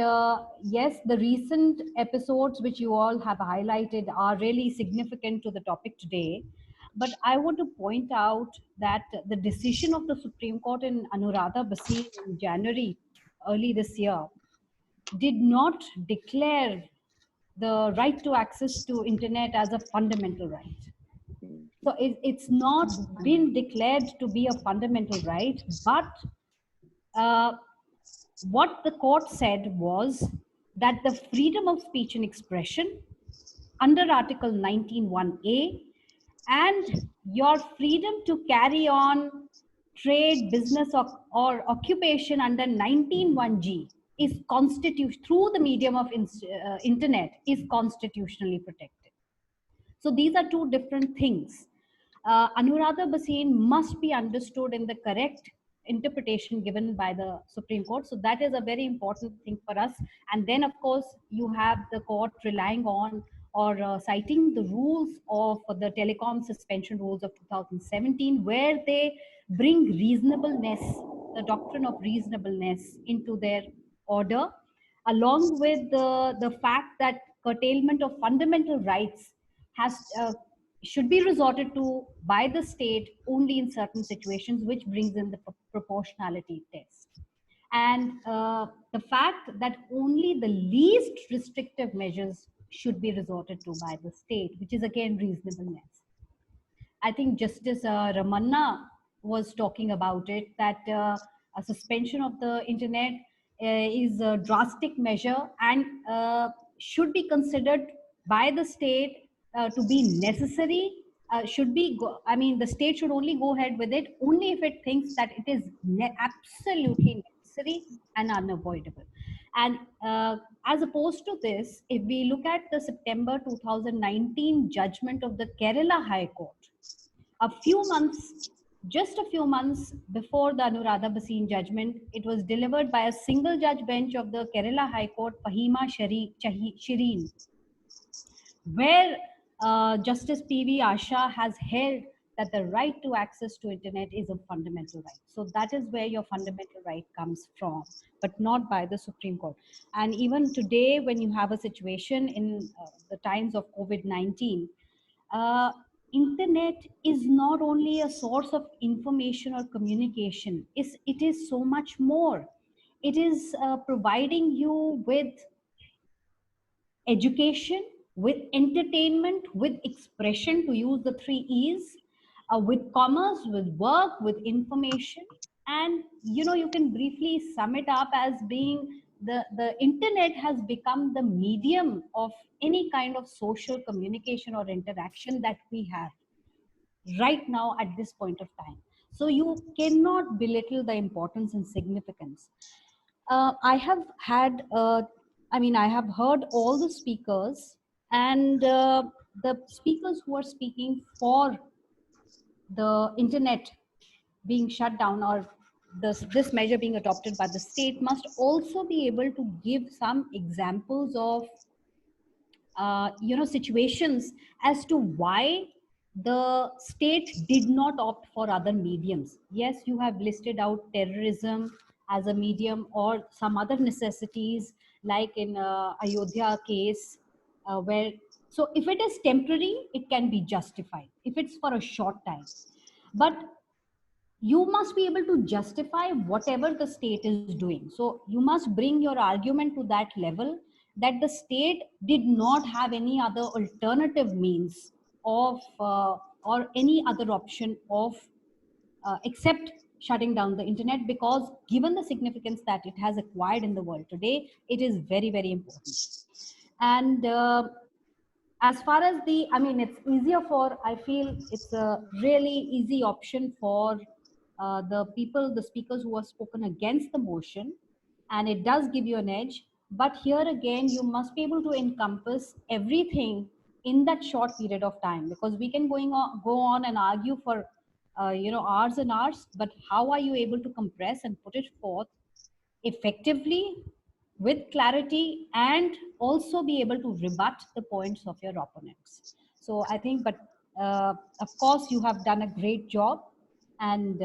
yes, the recent episodes which you all have highlighted are really significant to the topic today. But I want to point out that the decision of the Supreme Court in Anuradha Bhasin in January early this year did not declare the right to access to internet as a fundamental right. So it's not been declared to be a fundamental right, but what the court said was that the freedom of speech and expression under Article 19(1)(a) and your freedom to carry on trade, business, or occupation under 19(1)(g) is through the medium of internet is constitutionally protected. So these are two different things. Anuradha Bhasin must be understood in the correct interpretation given by the Supreme Court. So that is a very important thing for us. And then, of course, you have the court relying on or citing the rules of the telecom suspension rules of 2017, where they bring reasonableness, the doctrine of reasonableness, into their order, along with the fact that curtailment of fundamental rights has should be resorted to by the state only in certain situations, which brings in the proportionality test. And the fact that only the least restrictive measures should be resorted to by the state, which is again reasonableness. I think Justice Ramanna was talking about it, that a suspension of the internet is a drastic measure and should be considered by the state to be necessary. The state should only go ahead with it only if it thinks that it is absolutely necessary and unavoidable. And as opposed to this, if we look at the September 2019 judgment of the Kerala High Court, just a few months before the Anuradha Bhasin judgment, it was delivered by a single judge bench of the Kerala High Court, Fahima Shireen, where Justice P.V. Asha has held that the right to access to internet is a fundamental right. So that is where your fundamental right comes from, but not by the Supreme Court. And even today, when you have a situation in the times of COVID-19, internet is not only a source of information or communication, it is so much more. It is providing you with education, with entertainment, with expression, to use the 3 E's, with commerce, with work, with information. And you can briefly sum it up as being the internet has become the medium of any kind of social communication or interaction that we have right now at this point of time. So you cannot belittle the importance and significance. I have heard all the speakers, and the speakers who are speaking for the internet being shut down or this measure being adopted by the state must also be able to give some examples of situations as to why the state did not opt for other mediums. Yes, you have listed out terrorism as a medium or some other necessities, like in Ayodhya case, where, so if it is temporary, it can be justified if it's for a short time. But you must be able to justify whatever the state is doing. So you must bring your argument to that level, that the state did not have any other alternative means of or any other option of except shutting down the internet, because given the significance that it has acquired in the world today, it is very, very important. And as far as it's easier for, I feel it's a really easy option for the speakers who have spoken against the motion, and it does give you an edge. But here again, you must be able to encompass everything in that short period of time, because we can go on and argue for hours and hours, but how are you able to compress and put it forth effectively with clarity and also be able to rebut the points of your opponents? So I think, but of course you have done a great job, and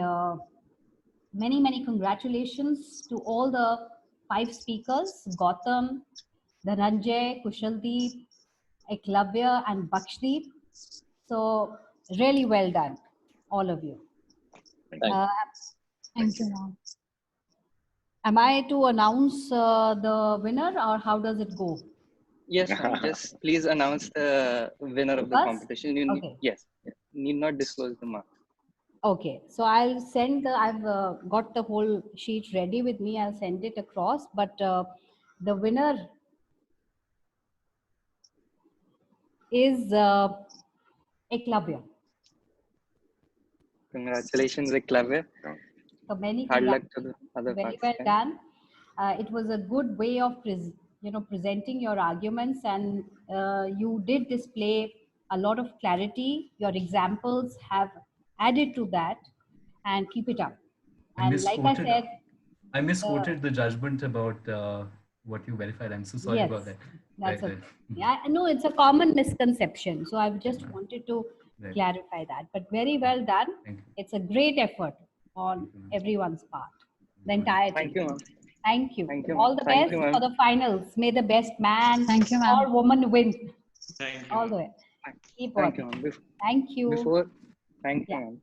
many congratulations to all the 5 speakers, Gautam, Dhananjay, Kushaldeep, Eklavya and Bakshdeep. So really well done, all of you. Thank you. Thank you, ma'am. Am I to announce the winner or how does it go? Yes, ma'am. Just please announce the winner of the Us? competition. You need, Okay. yes, need not disclose the mark. Okay, so I'll send I've got the whole sheet ready with me. I'll send it across, but the winner is Eklavya. Congratulations, Eklavya. So many Hard luck to congratulations. the other Very well participants. done. It was a good way of presenting your arguments, and you did display a lot of clarity. Your examples have added to that, and keep it up. I And like I misquoted. said, I misquoted the judgment about what you verified. I'm so sorry yes, about that. that's Right, okay. right. Yeah, I know it's a common misconception. So I've just wanted to Right. clarify that. But very well done. Thank you. It's a great effort on everyone's part, the entire team. Thank you, ma'am. Thank you. Thank you, All ma'am. the Thank best you, ma'am. for the finals. May the best man Thank you, ma'am. or woman win. Thank you. All the way. Keep Thank you, working. ma'am. Thank you. Thank you, Yeah. ma'am.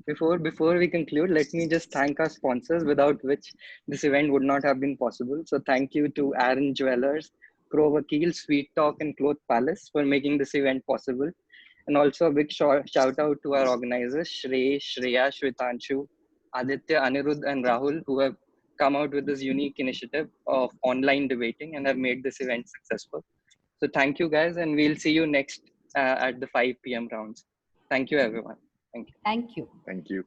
Before we conclude, let me just thank our sponsors, without which this event would not have been possible. So thank you to Aaron Jewelers, Pro Vakil, Sweet Talk, and Cloth Palace for making this event possible. And also a big shout out to our organizers, Shreya, Shwetanshu, Aditya, Anirudh, and Rahul, who have come out with this unique initiative of online debating and have made this event successful. So thank you, guys, and we'll see you next at the 5 p.m. rounds. Thank you, everyone. Thank you. Thank you. Thank you.